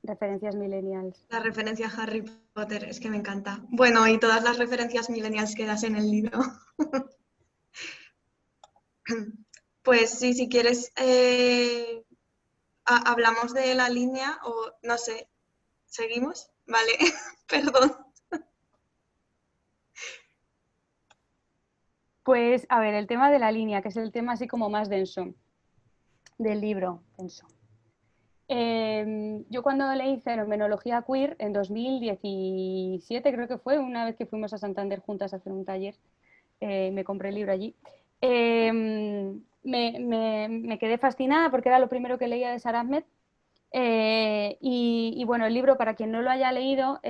Referencias millennials. La referencia a Harry Potter, es que me encanta. Bueno, y todas las referencias millennials que das en el libro. Pues sí, si quieres, hablamos de la línea o no sé, ¿seguimos? Vale, perdón. Pues, a ver, el tema de la línea, que es el tema así como más denso del libro, denso. Yo cuando leí Fenomenología Queer en 2017, creo que fue, una vez que fuimos a Santander juntas a hacer un taller, me compré el libro allí, me quedé fascinada porque era lo primero que leía de Sara Ahmed. Y bueno, el libro, para quien no lo haya leído,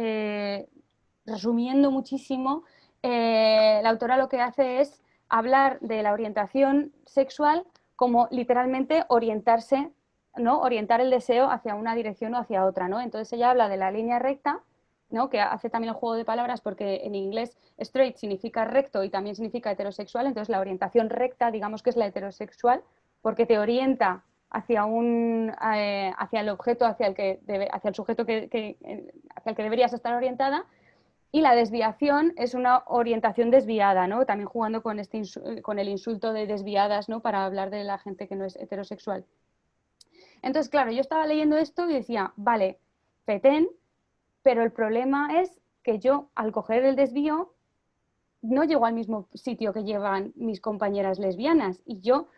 resumiendo muchísimo, la autora lo que hace es hablar de la orientación sexual como literalmente orientarse, ¿no? Orientar el deseo hacia una dirección o hacia otra, ¿no? Entonces ella habla de la línea recta, ¿no? Que hace también el juego de palabras porque en inglés straight significa recto y también significa heterosexual, entonces la orientación recta, digamos que es la heterosexual, porque te orienta hacia el objeto, hacia el sujeto hacia el que deberías estar orientada, y la desviación es una orientación desviada, ¿no? También jugando con el insulto de desviadas, ¿no? Para hablar de la gente que no es heterosexual. Entonces, claro, yo estaba leyendo esto y decía, vale, petén, pero el problema es que yo, al coger el desvío, no llego al mismo sitio que llevan mis compañeras lesbianas. Y yo,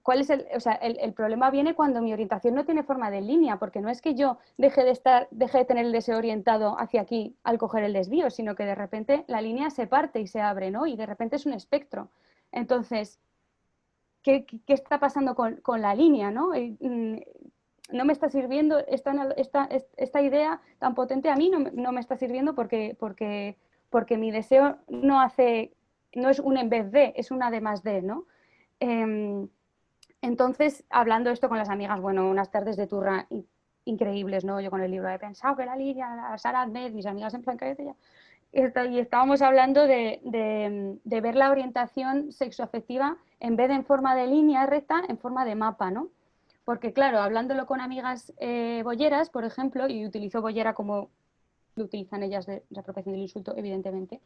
¿cuál es el problema? Viene cuando mi orientación no tiene forma de línea, porque no es que yo deje de tener el deseo orientado hacia aquí al coger el desvío, sino que de repente la línea se parte y se abre, ¿no? Y de repente es un espectro. Entonces, ¿qué está pasando con la línea, ¿no? No me está sirviendo esta idea tan potente, a mí no me está sirviendo porque mi deseo no es un en vez de, es un además de, ¿no? Entonces, hablando esto con las amigas, bueno, unas tardes de turra increíbles, ¿no? Yo con el libro he pensado que la línea, la Sara Ahmed, mis amigas en plan que ya. Y estábamos hablando de ver la orientación sexoafectiva en vez de en forma de línea recta, en forma de mapa, ¿no? Porque claro, hablándolo con amigas bolleras, por ejemplo, y utilizo bollera como lo utilizan ellas de reapropiación del insulto, evidentemente,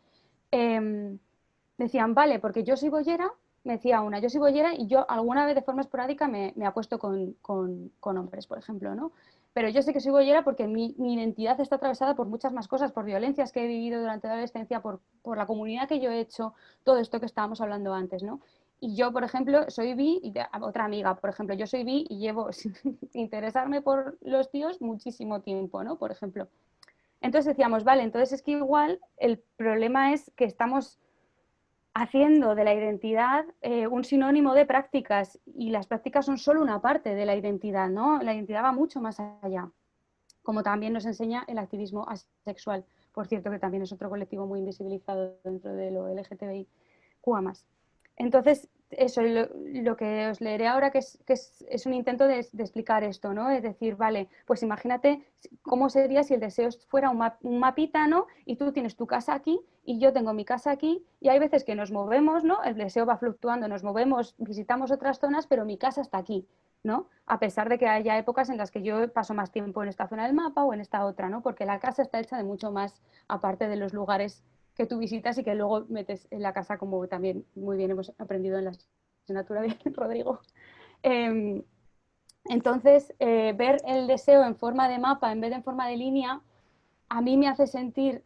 decían, vale, porque yo soy bollera, me decía una, yo soy bollera y yo alguna vez de forma esporádica me acuesto con hombres, por ejemplo, ¿no? Pero yo sé que soy bollera porque mi identidad está atravesada por muchas más cosas, por violencias que he vivido durante la adolescencia, por la comunidad que yo he hecho, todo esto que estábamos hablando antes, ¿no? Y yo, por ejemplo, soy bi, y otra amiga, por ejemplo, yo soy bi y llevo sin interesarme por los tíos muchísimo tiempo, ¿no? Por ejemplo. Entonces decíamos, vale, entonces es que igual el problema es que estamos haciendo de la identidad un sinónimo de prácticas y las prácticas son solo una parte de la identidad, ¿no? La identidad va mucho más allá, como también nos enseña el activismo asexual, por cierto, que también es otro colectivo muy invisibilizado dentro de lo LGTBIQA+. Entonces, eso, lo que os leeré ahora que es un intento de explicar esto, ¿no? Es decir, vale, pues imagínate cómo sería si el deseo fuera un mapita, ¿no? Y tú tienes tu casa aquí y yo tengo mi casa aquí y hay veces que nos movemos, ¿no? El deseo va fluctuando, nos movemos, visitamos otras zonas, pero mi casa está aquí, ¿no? A pesar de que haya épocas en las que yo paso más tiempo en esta zona del mapa o en esta otra, ¿no? Porque la casa está hecha de mucho más, aparte de los lugares que tú visitas y que luego metes en la casa, como también muy bien hemos aprendido en la asignatura de Rodrigo. Entonces, ver el deseo en forma de mapa en vez de en forma de línea, a mí me hace sentir,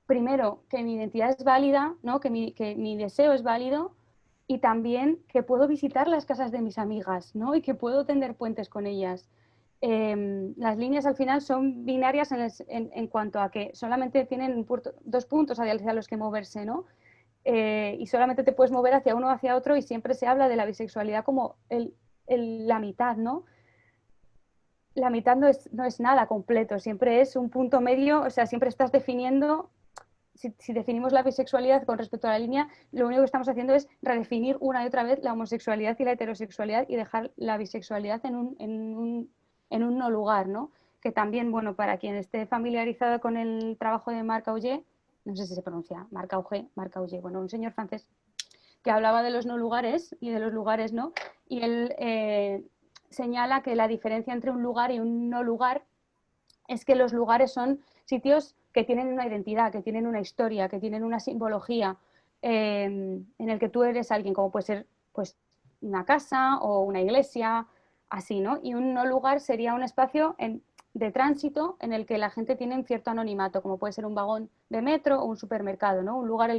primero, que mi identidad es válida, ¿no? que mi deseo es válido, y también que puedo visitar las casas de mis amigas, ¿no? Y que puedo tender puentes con ellas. Las líneas al final son binarias en cuanto a que solamente tienen dos puntos hacia los que moverse, ¿no? Y solamente te puedes mover hacia uno o hacia otro y siempre se habla de la bisexualidad como el la mitad, ¿no? La mitad no es nada completo, siempre es un punto medio, o sea, siempre estás definiendo, si definimos la bisexualidad con respecto a la línea, lo único que estamos haciendo es redefinir una y otra vez la homosexualidad y la heterosexualidad y dejar la bisexualidad en un no lugar, ¿no? Que también, bueno, para quien esté familiarizado con el trabajo de Marc Augé, no sé si se pronuncia, Marc Augé, bueno, un señor francés que hablaba de los no lugares y de los lugares no, y él señala que la diferencia entre un lugar y un no lugar es que los lugares son sitios que tienen una identidad, que tienen una historia, que tienen una simbología, en el que tú eres alguien, como puede ser pues, una casa o una iglesia, así, ¿no? Y un no lugar sería un espacio de tránsito en el que la gente tiene un cierto anonimato, como puede ser un vagón de metro o un supermercado, ¿no? Un lugar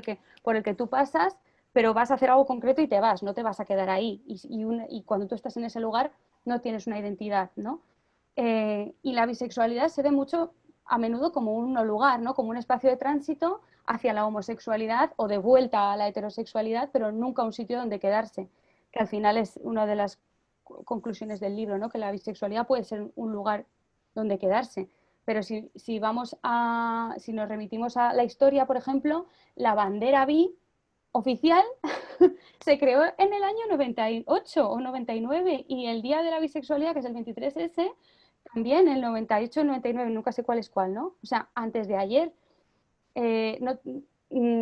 por el que tú pasas, pero vas a hacer algo concreto y te vas, no te vas a quedar ahí. Y cuando tú estás en ese lugar no tienes una identidad, ¿no? Y la bisexualidad se ve mucho a menudo como un no lugar, ¿no? Como un espacio de tránsito hacia la homosexualidad o de vuelta a la heterosexualidad, pero nunca un sitio donde quedarse, que al final es una de las conclusiones del libro, ¿no? Que la bisexualidad puede ser un lugar donde quedarse. Pero si nos remitimos a la historia, por ejemplo, la bandera bi oficial se creó en el año 98 o 99 y el día de la bisexualidad, que es el 23S, también el 98 o 99, nunca sé cuál es cuál, ¿no? O sea, antes de ayer.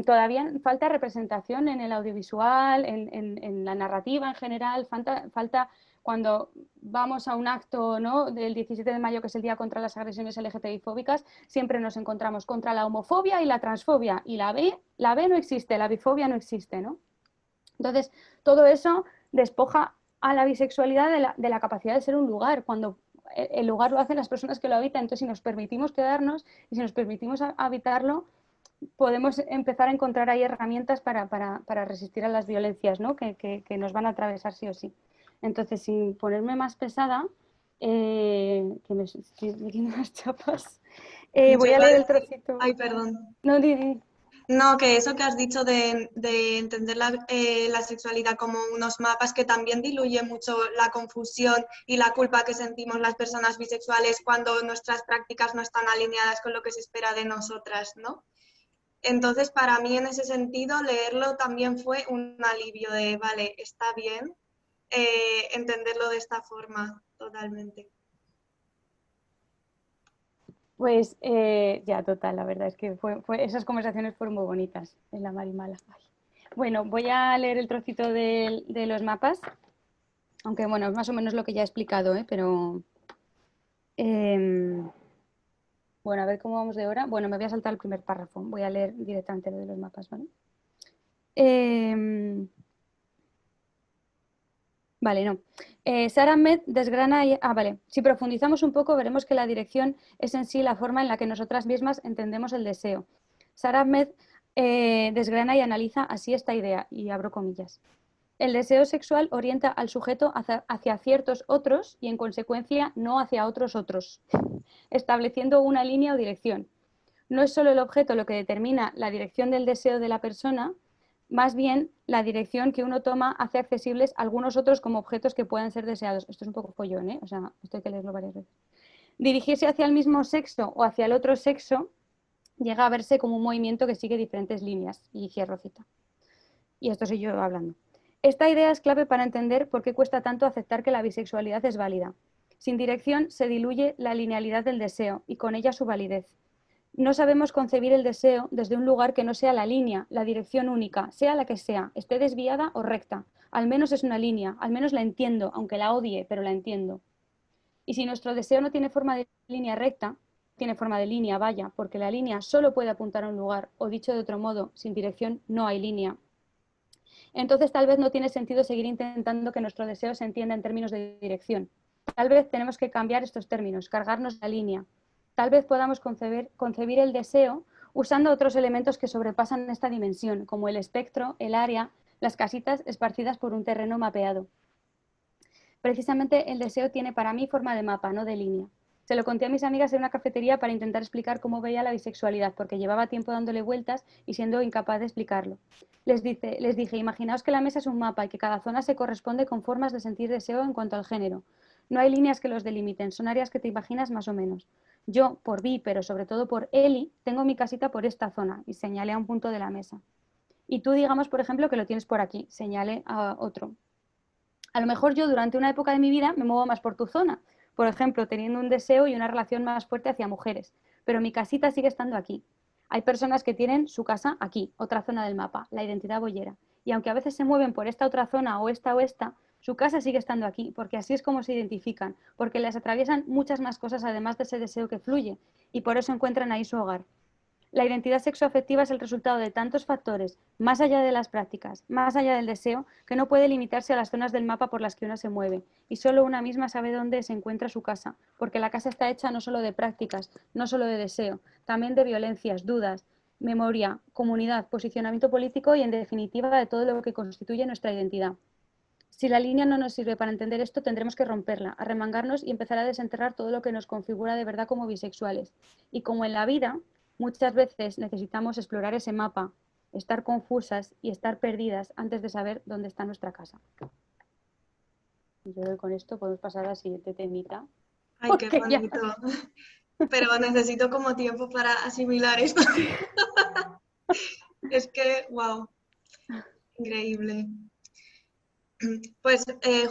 Todavía falta representación en el audiovisual, en la narrativa en general, falta cuando vamos a un acto, ¿no? Del 17 de mayo, que es el Día contra las Agresiones LGTBI-fóbicas, siempre nos encontramos contra la homofobia y la transfobia, y la B no existe, la bifobia no existe, ¿no? Entonces, todo eso despoja a la bisexualidad de la capacidad de ser un lugar, cuando el lugar lo hacen las personas que lo habitan. Entonces, si nos permitimos quedarnos y si nos permitimos habitarlo, podemos empezar a encontrar ahí herramientas para resistir a las violencias, ¿no? que nos van a atravesar sí o sí. Entonces, sin ponerme más pesada, que me estoy metiendo las chapas, voy a leer el trocito. Ay, perdón. No, di. No, que eso que has dicho de entender la sexualidad como unos mapas, que también diluye mucho la confusión y la culpa que sentimos las personas bisexuales cuando nuestras prácticas no están alineadas con lo que se espera de nosotras, ¿no? Entonces, para mí, en ese sentido, leerlo también fue un alivio de, vale, está bien entenderlo de esta forma, totalmente. Pues ya, total, la verdad es que esas conversaciones fueron muy bonitas en la Marimala. Ay. Bueno, voy a leer el trocito de los mapas, aunque bueno, es más o menos lo que ya he explicado, pero... bueno, a ver cómo vamos de hora. Bueno, me voy a saltar el primer párrafo, voy a leer directamente lo de los mapas, ¿vale? Vale, no. Sara Ahmed desgrana... vale. Si profundizamos un poco, veremos que la dirección es en sí la forma en la que nosotras mismas entendemos el deseo. Sara Ahmed desgrana y analiza así esta idea, y abro comillas. El deseo sexual orienta al sujeto hacia ciertos otros y, en consecuencia, no hacia otros otros, estableciendo una línea o dirección. No es solo el objeto lo que determina la dirección del deseo de la persona, más bien la dirección que uno toma hace accesibles a algunos otros como objetos que puedan ser deseados. Esto es un poco follón, ¿eh? O sea, esto hay que leerlo varias veces. Dirigirse hacia el mismo sexo o hacia el otro sexo llega a verse como un movimiento que sigue diferentes líneas. Y cierro cita. Y esto soy yo hablando. Esta idea es clave para entender por qué cuesta tanto aceptar que la bisexualidad es válida. Sin dirección se diluye la linealidad del deseo y con ella su validez. No sabemos concebir el deseo desde un lugar que no sea la línea, la dirección única, sea la que sea, esté desviada o recta. Al menos es una línea, al menos la entiendo, aunque la odie, pero la entiendo. Y si nuestro deseo no tiene forma de línea recta, tiene forma de línea, vaya, porque la línea solo puede apuntar a un lugar, o dicho de otro modo, sin dirección no hay línea. Entonces tal vez no tiene sentido seguir intentando que nuestro deseo se entienda en términos de dirección. Tal vez tenemos que cambiar estos términos, cargarnos la línea. Tal vez podamos concebir el deseo usando otros elementos que sobrepasan esta dimensión, como el espectro, el área, las casitas esparcidas por un terreno mapeado. Precisamente el deseo tiene para mí forma de mapa, no de línea. Se lo conté a mis amigas en una cafetería para intentar explicar cómo veía la bisexualidad, porque llevaba tiempo dándole vueltas y siendo incapaz de explicarlo. Les dije, imaginaos que la mesa es un mapa y que cada zona se corresponde con formas de sentir deseo en cuanto al género. No hay líneas que los delimiten, son áreas que te imaginas más o menos. Yo, por Bi, pero sobre todo por Eli, tengo mi casita por esta zona y señalé a un punto de la mesa. Y tú digamos, por ejemplo, que lo tienes por aquí, señalé a otro. A lo mejor yo durante una época de mi vida me muevo más por tu zona, por ejemplo, teniendo un deseo y una relación más fuerte hacia mujeres, pero mi casita sigue estando aquí. Hay personas que tienen su casa aquí, otra zona del mapa, la identidad boyera. Y aunque a veces se mueven por esta otra zona o esta, su casa sigue estando aquí, porque así es como se identifican, porque les atraviesan muchas más cosas además de ese deseo que fluye, y por eso encuentran ahí su hogar. La identidad sexoafectiva es el resultado de tantos factores, más allá de las prácticas, más allá del deseo, que no puede limitarse a las zonas del mapa por las que uno se mueve. Y solo una misma sabe dónde se encuentra su casa, porque la casa está hecha no solo de prácticas, no solo de deseo, también de violencias, dudas, memoria, comunidad, posicionamiento político y, en definitiva, de todo lo que constituye nuestra identidad. Si la línea no nos sirve para entender esto, tendremos que romperla, arremangarnos y empezar a desenterrar todo lo que nos configura de verdad como bisexuales. Y como en la vida, muchas veces necesitamos explorar ese mapa, estar confusas y estar perdidas antes de saber dónde está nuestra casa. Y yo creo que con esto podemos pasar a la siguiente temita. Ay, qué bonito. Pero necesito como tiempo para asimilar esto. Es que, wow, increíble. Pues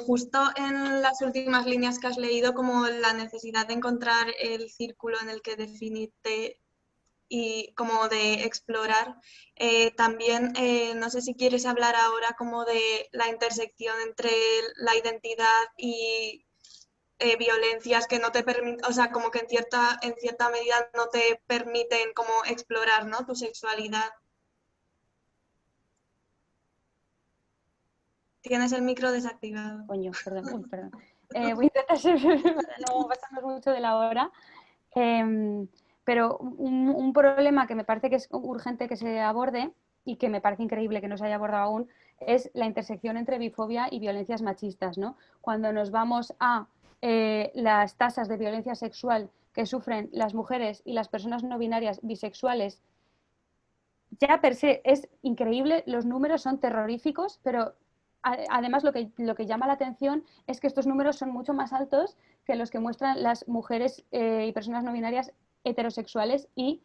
justo en las últimas líneas que has leído, como la necesidad de encontrar el círculo en el que definirte y como de explorar, también no sé si quieres hablar ahora como de la intersección entre la identidad y violencias que no te permiten, o sea, como que en cierta medida no te permiten como explorar, ¿no?, tu sexualidad. Tienes el micro desactivado. Coño, perdón. Voy a intentar ser para no pasarnos mucho de la hora. Pero un problema que me parece que es urgente que se aborde y que me parece increíble que no se haya abordado aún es la intersección entre bifobia y violencias machistas, ¿no? Cuando nos vamos a las tasas de violencia sexual que sufren las mujeres y las personas no binarias bisexuales, ya per se es increíble, los números son terroríficos, pero además lo que llama la atención es que estos números son mucho más altos que los que muestran las mujeres y personas no binarias heterosexuales y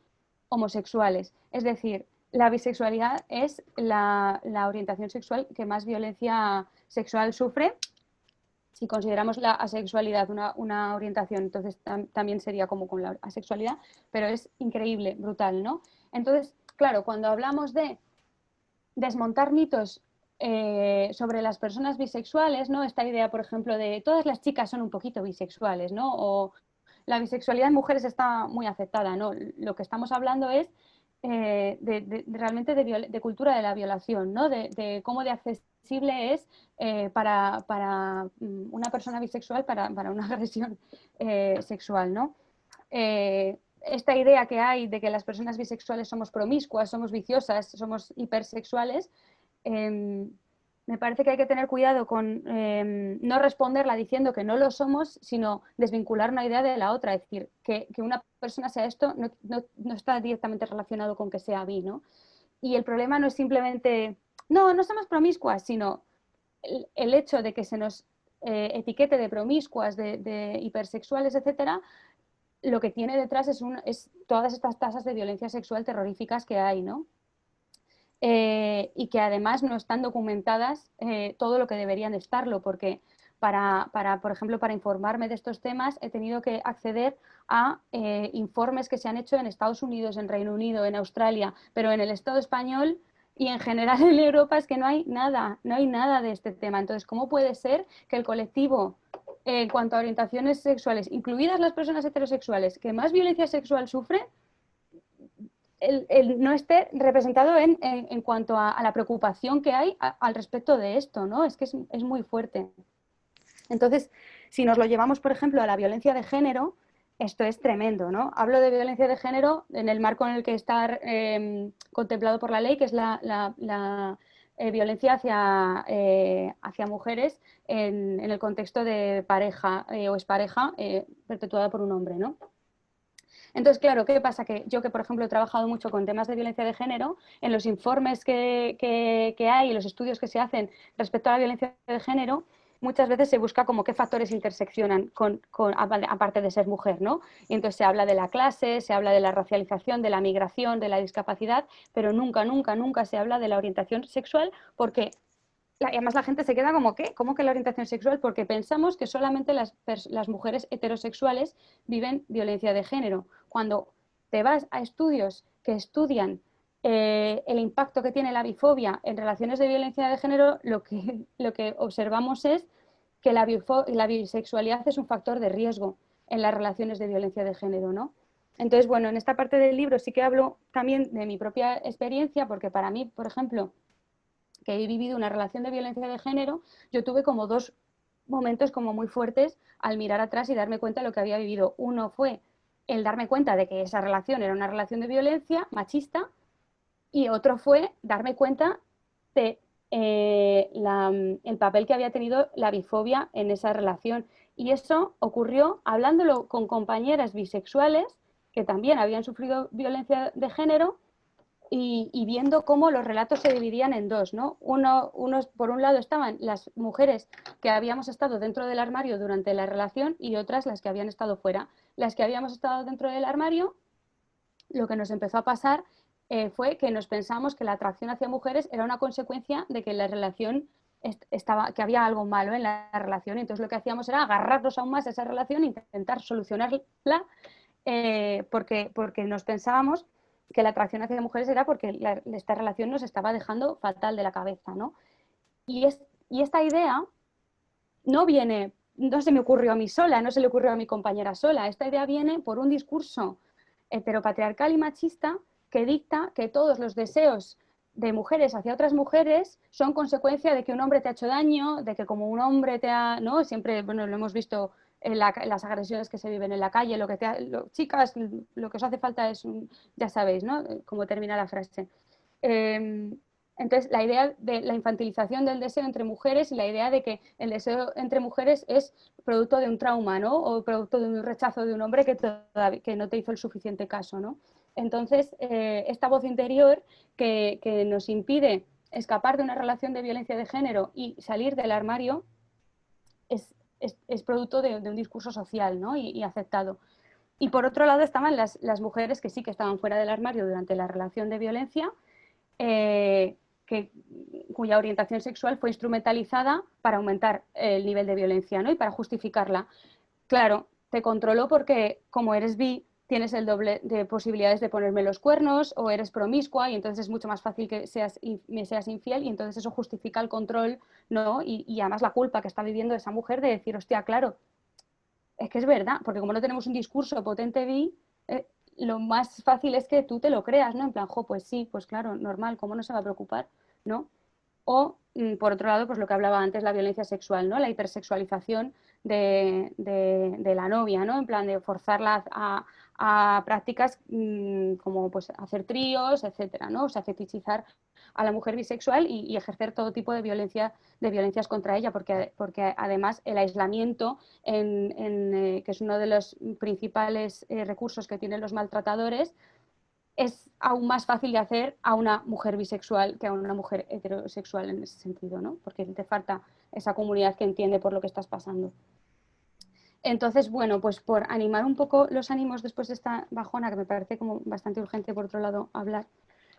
homosexuales. Es decir, la bisexualidad es la orientación sexual que más violencia sexual sufre. Si consideramos la asexualidad una orientación, entonces también sería como con la asexualidad, pero es increíble, brutal, ¿no? Entonces, claro, cuando hablamos de desmontar mitos sobre las personas bisexuales, ¿no? Esta idea, por ejemplo, de todas las chicas son un poquito bisexuales, ¿no? O la bisexualidad en mujeres está muy aceptada, ¿no? Lo que estamos hablando es realmente de cultura de la violación, ¿no? De cómo de accesible es para una persona bisexual para una agresión sexual, ¿no? Esta idea que hay de que las personas bisexuales somos promiscuas, somos viciosas, somos hipersexuales, me parece que hay que tener cuidado con no responderla diciendo que no lo somos, sino desvincular una idea de la otra. Es decir, que una persona sea esto no está directamente relacionado con que sea bi, ¿no? Y el problema no es simplemente, no somos promiscuas, sino el hecho de que se nos etiquete de promiscuas, de hipersexuales, etcétera, lo que tiene detrás es todas estas tasas de violencia sexual terroríficas que hay, ¿no? Y que además no están documentadas todo lo que deberían estarlo, porque por ejemplo, para informarme de estos temas he tenido que acceder a informes que se han hecho en Estados Unidos, en Reino Unido, en Australia, pero en el Estado español y en general en Europa es que no hay nada de este tema. Entonces, ¿cómo puede ser que el colectivo, en cuanto a orientaciones sexuales, incluidas las personas heterosexuales, que más violencia sexual sufren, no esté representado en cuanto a la preocupación que hay al respecto de esto, ¿no? Es que es muy fuerte. Entonces, si nos lo llevamos, por ejemplo, a la violencia de género, esto es tremendo, ¿no? Hablo de violencia de género en el marco en el que está contemplado por la ley, que es la violencia hacia mujeres en el contexto de pareja o expareja perpetuada por un hombre, ¿no? Entonces, claro, ¿qué pasa? Que yo, que por ejemplo he trabajado mucho con temas de violencia de género, en los informes que hay, los estudios que se hacen respecto a la violencia de género, muchas veces se busca como qué factores interseccionan aparte de ser mujer, ¿no? Y entonces se habla de la clase, se habla de la racialización, de la migración, de la discapacidad, pero nunca, nunca, nunca se habla de la orientación sexual, porque además la gente se queda como, ¿qué? ¿Cómo que la orientación sexual? Porque pensamos que solamente las mujeres heterosexuales viven violencia de género. Cuando te vas a estudios que estudian el impacto que tiene la bifobia en relaciones de violencia de género, lo que observamos es que la bisexualidad es un factor de riesgo en las relaciones de violencia de género, ¿no? Entonces, bueno, en esta parte del libro sí que hablo también de mi propia experiencia, porque para mí, por ejemplo, que he vivido una relación de violencia de género, yo tuve como dos momentos como muy fuertes al mirar atrás y darme cuenta de lo que había vivido. Uno fue el darme cuenta de que esa relación era una relación de violencia machista, y otro fue darme cuenta de el papel que había tenido la bifobia en esa relación. Y eso ocurrió hablándolo con compañeras bisexuales que también habían sufrido violencia de género, y viendo cómo los relatos se dividían en dos, ¿no? Unos, por un lado, estaban las mujeres que habíamos estado dentro del armario durante la relación, y otras las que habían estado fuera. Las que habíamos estado dentro del armario, lo que nos empezó a pasar fue que nos pensamos que la atracción hacia mujeres era una consecuencia de que la relación que había algo malo en la relación, y entonces lo que hacíamos era agarrarnos aún más a esa relación e intentar solucionarla, porque nos pensábamos que la atracción hacia mujeres era porque esta relación nos estaba dejando fatal de la cabeza, ¿no? Y esta idea no se me ocurrió a mí sola, no se le ocurrió a mi compañera sola. Esta idea viene por un discurso heteropatriarcal y machista que dicta que todos los deseos de mujeres hacia otras mujeres son consecuencia de que un hombre te ha hecho daño, de que como un hombre te ha, ¿no? Siempre, bueno, lo hemos visto en las agresiones que se viven en la calle, chicas, lo que os hace falta es ya sabéis, ¿no? Cómo termina la frase. Entonces, la idea de la infantilización del deseo entre mujeres y la idea de que el deseo entre mujeres es producto de un trauma, ¿no? O producto de un rechazo de un hombre que no te hizo el suficiente caso, ¿no? Entonces, esta voz interior que nos impide escapar de una relación de violencia de género y salir del armario es producto de un discurso social, ¿no? y aceptado. Y por otro lado estaban las mujeres que sí que estaban fuera del armario durante la relación de violencia, cuya orientación sexual fue instrumentalizada para aumentar el nivel de violencia, ¿no? Y para justificarla. Claro, te controló porque como eres bi tienes el doble de posibilidades de ponerme los cuernos, o eres promiscua y entonces es mucho más fácil que me seas infiel, y entonces eso justifica el control, ¿no? Y además la culpa que está viviendo esa mujer de decir, hostia, claro, es que es verdad, porque como no tenemos un discurso potente bi, lo más fácil es que tú te lo creas, ¿no? En plan, pues sí, pues claro, normal, ¿cómo no se va a preocupar? ¿No? O, por otro lado, pues lo que hablaba antes, la violencia sexual, ¿no? La hipersexualización de la novia, ¿no? En plan de forzarla a prácticas como pues hacer tríos, etcétera, ¿no? O sea, fetichizar a la mujer bisexual y ejercer todo tipo de violencias contra ella, porque además el aislamiento, que es uno de los principales recursos que tienen los maltratadores, es aún más fácil de hacer a una mujer bisexual que a una mujer heterosexual en ese sentido, ¿no? Porque te falta esa comunidad que entiende por lo que estás pasando. Entonces, bueno, pues por animar un poco los ánimos después de esta bajona, que me parece como bastante urgente, por otro lado, hablar,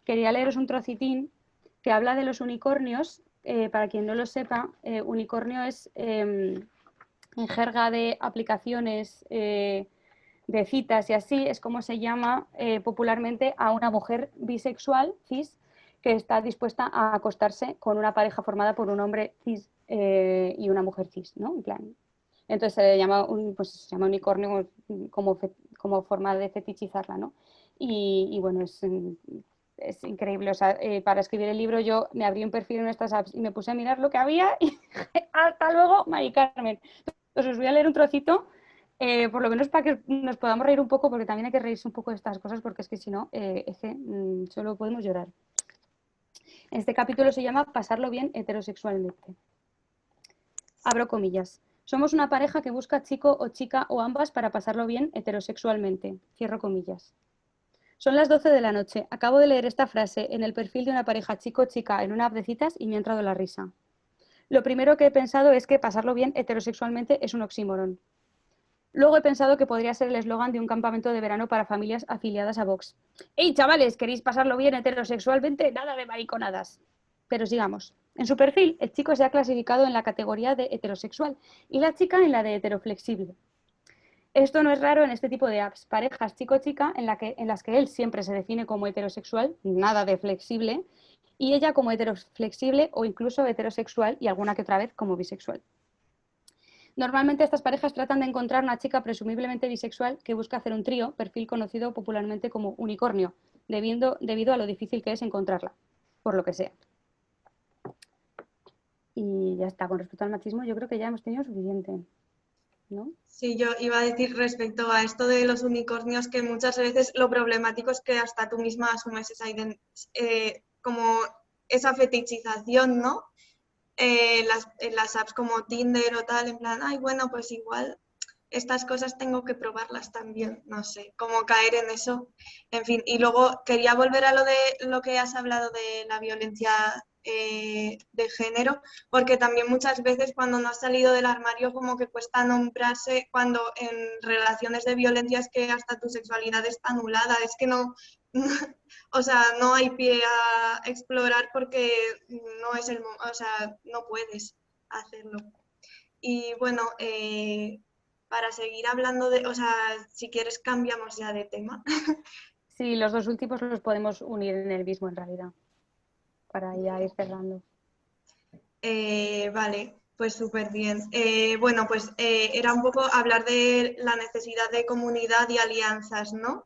quería leeros un trocitín que habla de los unicornios. Para quien no lo sepa, unicornio es, en jerga de aplicaciones de citas y así, es como se llama popularmente a una mujer bisexual, cis, que está dispuesta a acostarse con una pareja formada por un hombre cis y una mujer cis, ¿no? En plan. Entonces se llama unicornio como forma de fetichizarla, ¿no? Y bueno, es increíble. O sea, para escribir el libro yo me abrí un perfil en estas apps y me puse a mirar lo que había y hasta luego, Mari Carmen. Entonces os voy a leer un trocito, por lo menos para que nos podamos reír un poco, porque también hay que reírse un poco de estas cosas, porque es que si no, solo podemos llorar. Este capítulo se llama Pasarlo bien heterosexualmente. Abro comillas. Somos una pareja que busca chico o chica o ambas para pasarlo bien heterosexualmente. Cierro comillas. Son las 12 de la noche. Acabo de leer esta frase en el perfil de una pareja chico o chica en una app de citas y me ha entrado la risa. Lo primero que he pensado es que pasarlo bien heterosexualmente es un oxímoron. Luego he pensado que podría ser el eslogan de un campamento de verano para familias afiliadas a Vox. ¡Ey, chavales! ¿Queréis pasarlo bien heterosexualmente? Nada de mariconadas. Pero sigamos. En su perfil, el chico se ha clasificado en la categoría de heterosexual y la chica en la de heteroflexible. Esto no es raro en este tipo de apps. Parejas chico-chica en las que él siempre se define como heterosexual, nada de flexible, y ella como heteroflexible o incluso heterosexual y alguna que otra vez como bisexual. Normalmente estas parejas tratan de encontrar una chica presumiblemente bisexual que busca hacer un trío, perfil conocido popularmente como unicornio, debido a lo difícil que es encontrarla, por lo que sea. Y ya está, con respecto al machismo yo creo que ya hemos tenido suficiente, ¿no? Sí, yo iba a decir respecto a esto de los unicornios que muchas veces lo problemático es que hasta tú misma asumes como esa fetichización, ¿no? En las apps como Tinder o tal, en plan, ay, bueno, pues igual estas cosas tengo que probarlas también, no sé, cómo caer en eso. En fin, y luego quería volver a lo que has hablado de la violencia de género, porque también muchas veces cuando no has salido del armario como que cuesta nombrarse cuando en relaciones de violencia es que hasta tu sexualidad está anulada, es que no, o sea, no hay pie a explorar porque no es o sea, no puedes hacerlo. Y bueno, para seguir hablando o sea, si quieres cambiamos ya de tema. Sí, los dos últimos los podemos unir en el mismo en realidad, para ya ir cerrando. Vale, pues súper bien. Bueno, pues era un poco hablar de la necesidad de comunidad y alianzas, ¿no?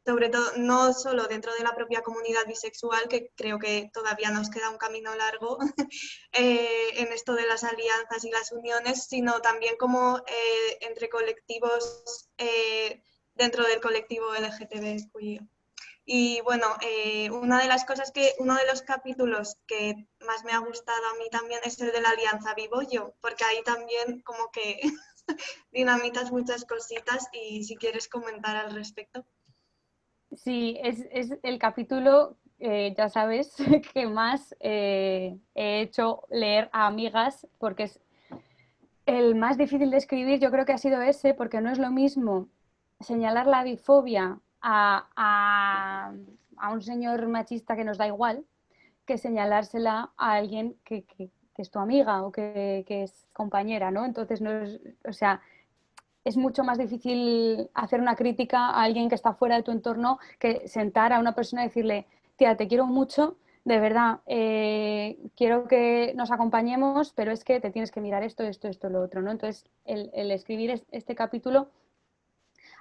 Sobre todo, no solo dentro de la propia comunidad bisexual, que creo que todavía nos queda un camino largo en esto de las alianzas y las uniones, sino también como entre colectivos dentro del colectivo LGTBQI. Y bueno, uno de los capítulos que más me ha gustado a mí también es el de la Alianza Vivo Yo, porque ahí también como que dinamitas muchas cositas y si quieres comentar al respecto. Sí, es el capítulo, ya sabes, que más he hecho leer a amigas, porque es el más difícil de escribir. Yo creo que ha sido ese, porque no es lo mismo señalar la bifobia a un señor machista que nos da igual, que señalársela a alguien que es tu amiga o que es compañera, ¿no? Entonces, no es, o sea, es mucho más difícil hacer una crítica a alguien que está fuera de tu entorno que sentar a una persona y decirle, tía, te quiero mucho, de verdad, quiero que nos acompañemos, pero es que te tienes que mirar esto, lo otro, ¿no? Entonces, el escribir este capítulo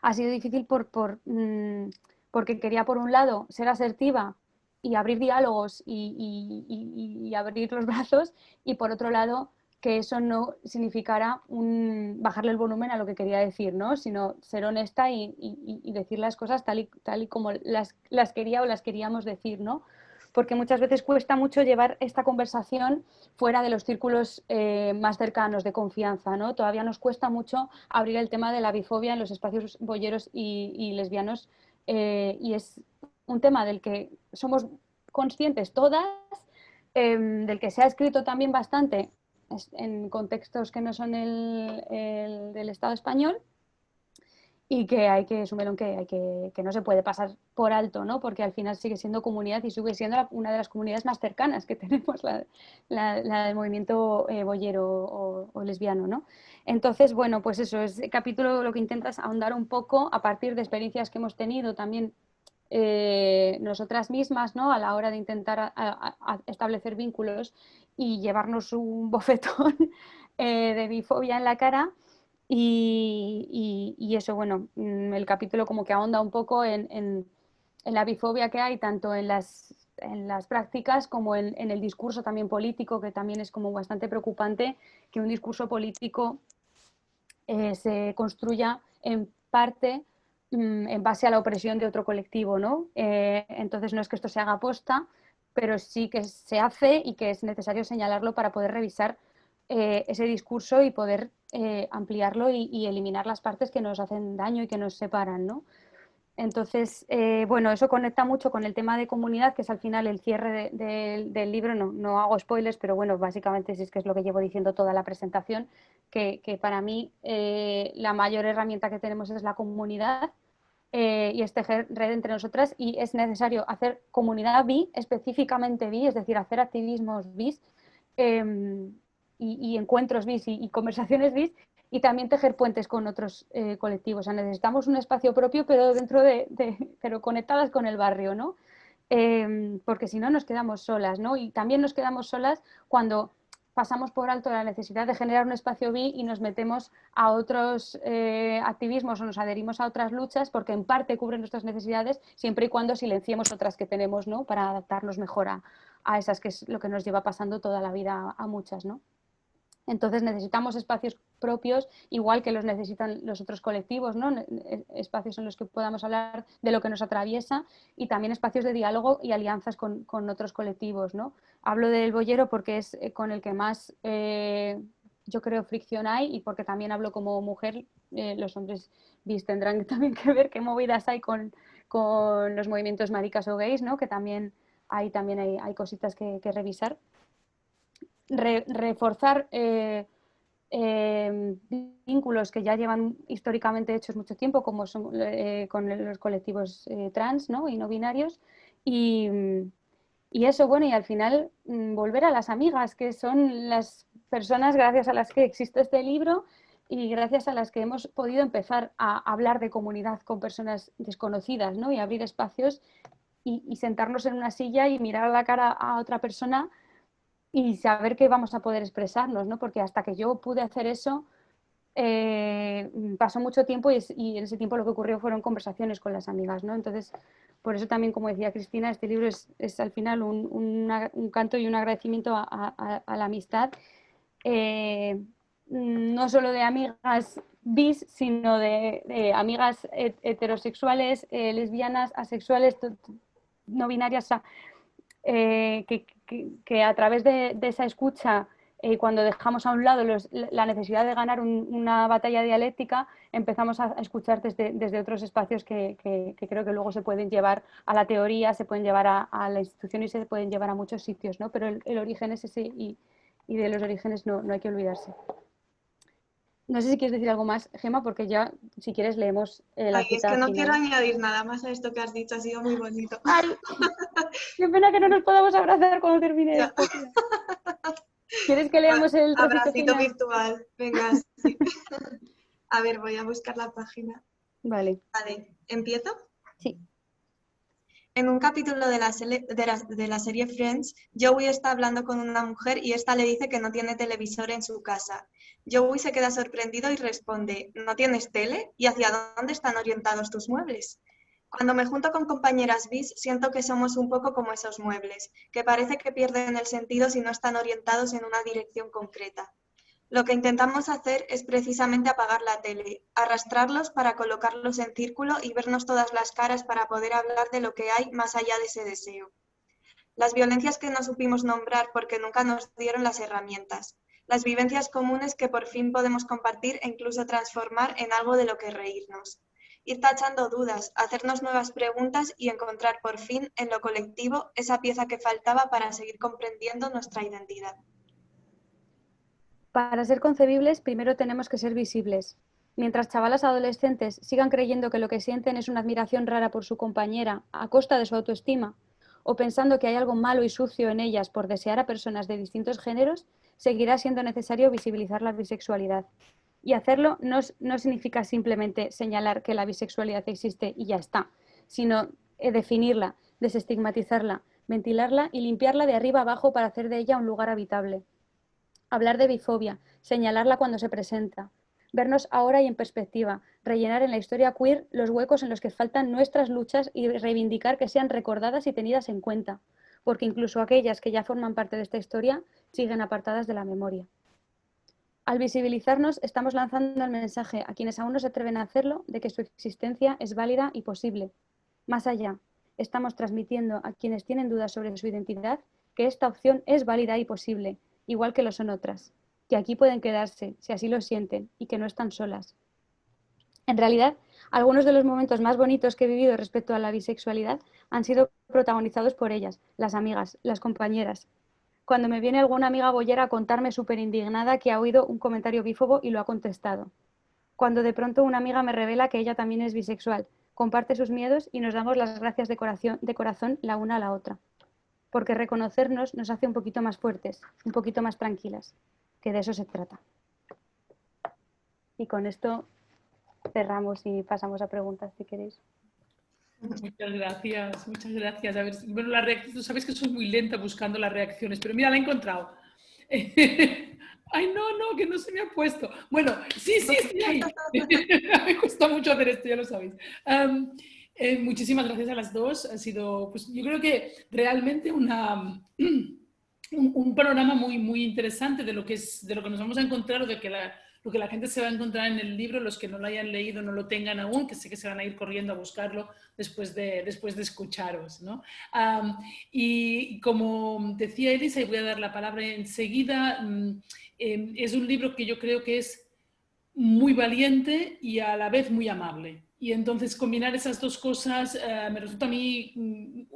ha sido difícil porque quería, por un lado, ser asertiva y abrir diálogos y abrir los brazos, y por otro lado, que eso no significara bajarle el volumen a lo que quería decir, ¿no? Sino ser honesta y decir las cosas tal y como las quería o las queríamos decir, ¿no? Porque muchas veces cuesta mucho llevar esta conversación fuera de los círculos más cercanos, de confianza, ¿no? Todavía nos cuesta mucho abrir el tema de la bifobia en los espacios bolleros y lesbianos, y es un tema del que somos conscientes todas, del que se ha escrito también bastante en contextos que no son el del Estado español, y que hay que, es un melón que no se puede pasar por alto, ¿no? Porque al final sigue siendo comunidad y sigue siendo una de las comunidades más cercanas que tenemos, la del movimiento boyero o lesbiano, ¿no? Entonces, bueno, pues eso, ese capítulo lo que intenta es ahondar un poco a partir de experiencias que hemos tenido también nosotras mismas, ¿no? A la hora de intentar a establecer vínculos y llevarnos un bofetón de bifobia en la cara. Y eso, bueno, el capítulo como que ahonda un poco en la bifobia que hay tanto en las prácticas como en el discurso también político, que también es como bastante preocupante que un discurso político se construya en parte en base a la opresión de otro colectivo, ¿no? Entonces no es que esto se haga aposta, pero sí que se hace y que es necesario señalarlo para poder revisar ese discurso y poder ampliarlo y eliminar las partes que nos hacen daño y que nos separan, ¿no? Entonces, bueno, eso conecta mucho con el tema de comunidad, que es al final el cierre del libro. No hago spoilers, pero bueno, básicamente sí es que es lo que llevo diciendo toda la presentación, que para mí la mayor herramienta que tenemos es la comunidad y es tejer red entre nosotras, y es necesario hacer comunidad bi, específicamente bi, es decir, hacer activismos bis y encuentros bis y conversaciones bis, y también tejer puentes con otros colectivos. O sea, necesitamos un espacio propio, pero pero conectadas con el barrio, ¿no? Porque si no nos quedamos solas, ¿no? Y también nos quedamos solas cuando pasamos por alto la necesidad de generar un espacio bi y nos metemos a otros activismos o nos adherimos a otras luchas, porque en parte cubren nuestras necesidades, siempre y cuando silenciemos otras que tenemos, ¿no? Para adaptarnos mejor a esas, que es lo que nos lleva pasando toda la vida a muchas, ¿no? Entonces necesitamos espacios propios, igual que los necesitan los otros colectivos, ¿no? Espacios en los que podamos hablar de lo que nos atraviesa, y también espacios de diálogo y alianzas con otros colectivos, ¿no? Hablo del boyero porque es con el que más, yo creo, fricción hay, y porque también hablo como mujer. Los hombres bis tendrán también que ver qué movidas hay con los movimientos maricas o gays, ¿no? Que también hay cositas que revisar. Reforzar vínculos que ya llevan históricamente hechos mucho tiempo, como son con los colectivos trans, ¿no? Y no binarios, y eso, bueno, y al final volver a las amigas, que son las personas gracias a las que existe este libro y gracias a las que hemos podido empezar a hablar de comunidad con personas desconocidas, ¿no? Y abrir espacios y sentarnos en una silla y mirar a la cara a otra persona y saber que vamos a poder expresarnos, ¿no? Porque hasta que yo pude hacer eso, pasó mucho tiempo, y en ese tiempo lo que ocurrió fueron conversaciones con las amigas, ¿no? Entonces, por eso también, como decía Cristina, este libro es al final un canto y un agradecimiento a la amistad, no solo de amigas bis, sino de amigas heterosexuales, lesbianas, asexuales, no binarias, o sea, que a través de esa escucha, cuando dejamos a un lado la necesidad de ganar una batalla dialéctica, empezamos a escuchar desde otros espacios que creo que luego se pueden llevar a la teoría, se pueden llevar a la institución y se pueden llevar a muchos sitios, ¿no? Pero el origen es ese, y de los orígenes no hay que olvidarse. No sé si quieres decir algo más, Gemma, porque ya, si quieres, leemos la Ay, es cita que no final. quiero añadir nada más a esto que has dicho, ha sido muy bonito. Ay, qué pena que no nos podamos abrazar cuando termine Ya. esto. ¿Quieres que leamos el trocito Abracito final? virtual, venga, sí. A ver, voy a buscar la página. Vale. Vale, ¿empiezo? Sí. En un capítulo de la serie Friends, Joey está hablando con una mujer y esta le dice que no tiene televisor en su casa. Joey se queda sorprendido y responde, ¿no tienes tele? ¿Y hacia dónde están orientados tus muebles? Cuando me junto con compañeras bis, siento que somos un poco como esos muebles, que parece que pierden el sentido si no están orientados en una dirección concreta. Lo que intentamos hacer es precisamente apagar la tele, arrastrarlos para colocarlos en círculo y vernos todas las caras para poder hablar de lo que hay más allá de ese deseo. Las violencias que no supimos nombrar porque nunca nos dieron las herramientas. Las vivencias comunes que por fin podemos compartir e incluso transformar en algo de lo que reírnos. Ir tachando dudas, hacernos nuevas preguntas y encontrar por fin en lo colectivo esa pieza que faltaba para seguir comprendiendo nuestra identidad. Para ser concebibles, primero tenemos que ser visibles. Mientras chavalas adolescentes sigan creyendo que lo que sienten es una admiración rara por su compañera a costa de su autoestima, o pensando que hay algo malo y sucio en ellas por desear a personas de distintos géneros, seguirá siendo necesario visibilizar la bisexualidad. Y hacerlo no significa simplemente señalar que la bisexualidad existe y ya está, sino definirla, desestigmatizarla, ventilarla y limpiarla de arriba abajo para hacer de ella un lugar habitable. Hablar de bifobia, señalarla cuando se presenta, vernos ahora y en perspectiva, rellenar en la historia queer los huecos en los que faltan nuestras luchas y reivindicar que sean recordadas y tenidas en cuenta, porque incluso aquellas que ya forman parte de esta historia siguen apartadas de la memoria. Al visibilizarnos, estamos lanzando el mensaje a quienes aún no se atreven a hacerlo de que su existencia es válida y posible. Más allá, estamos transmitiendo a quienes tienen dudas sobre su identidad que esta opción es válida y posible, igual que lo son otras, que aquí pueden quedarse si así lo sienten y que no están solas. En realidad, algunos de los momentos más bonitos que he vivido respecto a la bisexualidad han sido protagonizados por ellas, las amigas, las compañeras. Cuando me viene alguna amiga boyera a contarme súper indignada que ha oído un comentario bífobo y lo ha contestado. Cuando de pronto una amiga me revela que ella también es bisexual, comparte sus miedos y nos damos las gracias de corazón la una a la otra. Porque reconocernos nos hace un poquito más fuertes, un poquito más tranquilas, que de eso se trata. Y con esto cerramos y pasamos a preguntas, si queréis. Muchas gracias, muchas gracias. A ver, bueno, la reacción, tú sabes que soy muy lenta buscando las reacciones, pero mira, la he encontrado. Ay, no, que no se me ha puesto. Bueno, sí, estoy ahí. Me cuesta mucho hacer esto, ya lo sabéis. Muchísimas gracias a las dos. Ha sido, pues yo creo que realmente un panorama muy interesante de lo que nos vamos a encontrar o de lo que la gente se va a encontrar en el libro, los que no lo hayan leído, no lo tengan aún, que sé que se van a ir corriendo a buscarlo después de escucharos, ¿no? Y como decía Elisa, y voy a dar la palabra enseguida, es un libro que yo creo que es muy valiente y a la vez muy amable. Y entonces combinar esas dos cosas me resulta a mí,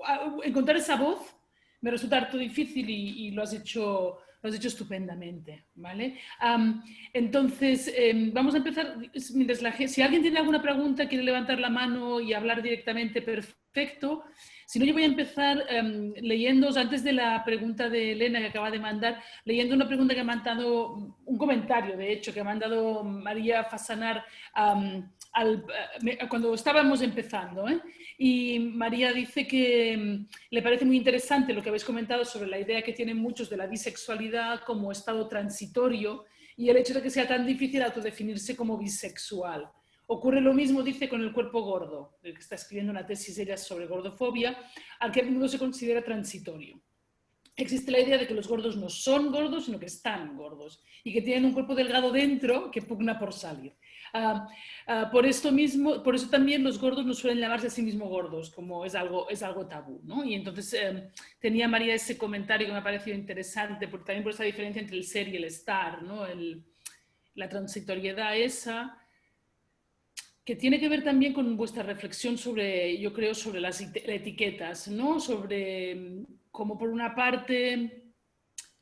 encontrar esa voz me resulta harto difícil y lo has hecho estupendamente, ¿vale? Entonces, vamos a empezar. Si alguien tiene alguna pregunta, quiere levantar la mano y hablar directamente, perfecto. Si no, yo voy a empezar leyendo, antes de la pregunta de Elena que acaba de mandar, leyendo una pregunta que me ha mandado, un comentario, de hecho, que me ha mandado María Fasanar cuando estábamos empezando, ¿eh? Y María dice que le parece muy interesante lo que habéis comentado sobre la idea que tienen muchos de la bisexualidad como estado transitorio y el hecho de que sea tan difícil autodefinirse como bisexual. Ocurre lo mismo, dice, con el cuerpo gordo, el que está escribiendo una tesis ella sobre gordofobia, al que a menudo se considera transitorio. Existe la idea de que los gordos no son gordos, sino que están gordos y que tienen un cuerpo delgado dentro que pugna por salir. Por eso también los gordos no suelen llamarse a sí mismos gordos, como es algo tabú, ¿no? Y entonces tenía María ese comentario que me ha parecido interesante, porque también por esa diferencia entre el ser y el estar, ¿no? La transitoriedad esa, que tiene que ver también con vuestra reflexión sobre, yo creo, sobre las etiquetas, ¿no? Sobre cómo por una parte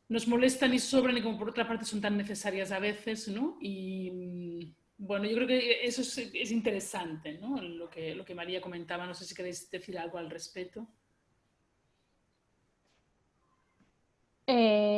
nos molestan y sobran y como por otra parte son tan necesarias a veces, ¿no? Y bueno, yo creo que eso es interesante, ¿no? Lo que María comentaba. No sé si queréis decir algo al respecto.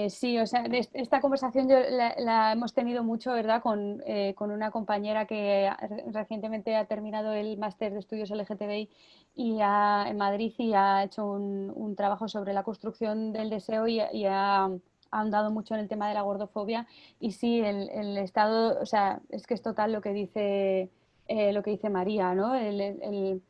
Sí, o sea, esta conversación la hemos tenido mucho, ¿verdad? Con una compañera que recientemente ha terminado el máster de estudios LGTBI en Madrid y ha hecho un trabajo sobre la construcción del deseo y ha ahondado mucho en el tema de la gordofobia. Y sí, el estado, o sea, es que es total lo que dice María, ¿no? El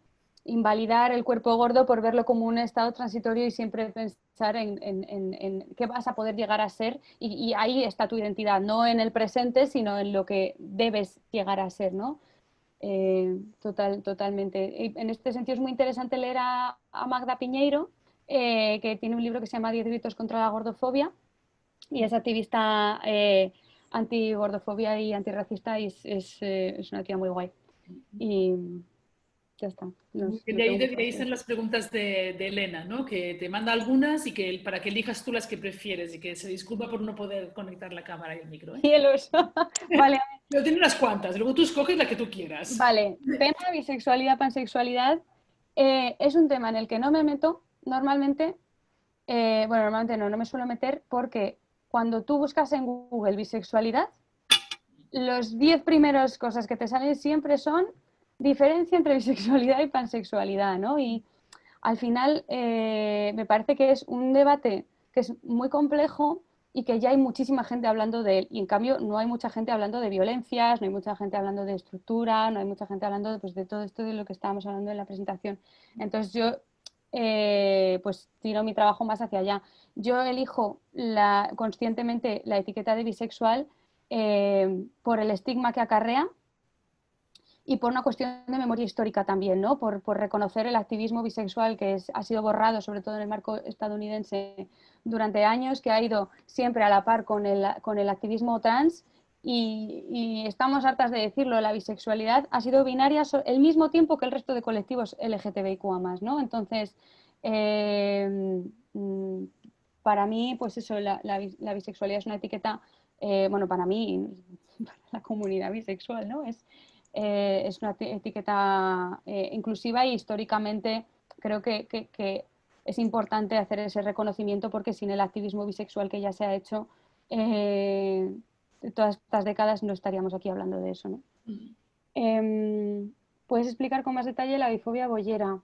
invalidar el cuerpo gordo por verlo como un estado transitorio y siempre pensar en qué vas a poder llegar a ser y ahí está tu identidad, no en el presente, sino en lo que debes llegar a ser, ¿no? Totalmente. Y en este sentido es muy interesante leer a Magda Piñeiro, que tiene un libro que se llama 10 gritos contra la gordofobia y es activista anti-gordofobia y antirracista y es una tía muy guay. Y ya está. De ahí deberíais ser las preguntas de Elena, ¿no? Que te manda algunas y para que elijas tú las que prefieres y que se disculpa por no poder conectar la cámara y el micro, ¿eh? Cielos. Vale. Pero tiene unas cuantas, luego tú escoges la que tú quieras. Vale, tema bisexualidad, pansexualidad. Es un tema en el que no me meto normalmente. Bueno, normalmente no me suelo meter porque cuando tú buscas en Google bisexualidad, los 10 primeras cosas que te salen siempre son diferencia entre bisexualidad y pansexualidad, ¿no? Y al final me parece que es un debate que es muy complejo y que ya hay muchísima gente hablando de él. Y en cambio no hay mucha gente hablando de violencias, no hay mucha gente hablando de estructura, no hay mucha gente hablando de todo esto de lo que estábamos hablando en la presentación. Entonces yo pues tiro mi trabajo más hacia allá. Yo elijo conscientemente la etiqueta de bisexual por el estigma que acarrea y por una cuestión de memoria histórica también, ¿no? Por reconocer el activismo bisexual que ha sido borrado, sobre todo en el marco estadounidense, durante años, que ha ido siempre a la par con el activismo trans, y estamos hartas de decirlo, la bisexualidad ha sido binaria el mismo tiempo que el resto de colectivos LGTBIQA+, ¿no? Entonces, para mí, pues eso, la bisexualidad es una etiqueta, bueno, para mí, para la comunidad bisexual, ¿no? Es una etiqueta inclusiva, y históricamente creo que es importante hacer ese reconocimiento, porque sin el activismo bisexual que ya se ha hecho todas estas décadas no estaríamos aquí hablando de eso, ¿no? ¿Puedes explicar con más detalle la bifobia boyera?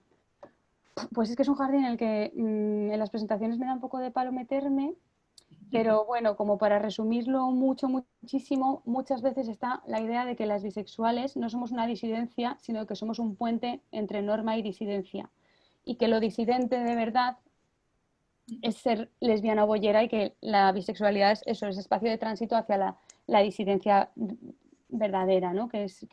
Pues es que es un jardín en el que en las presentaciones me da un poco de palo meterme, pero bueno, como para resumirlo muchísimo, muchas veces está la idea de que las bisexuales no somos una disidencia, sino que somos un puente entre norma y disidencia, y que lo disidente de verdad es ser lesbiana o boyera, y que la bisexualidad es eso, es espacio de tránsito hacia la disidencia verdadera, ¿no? Que es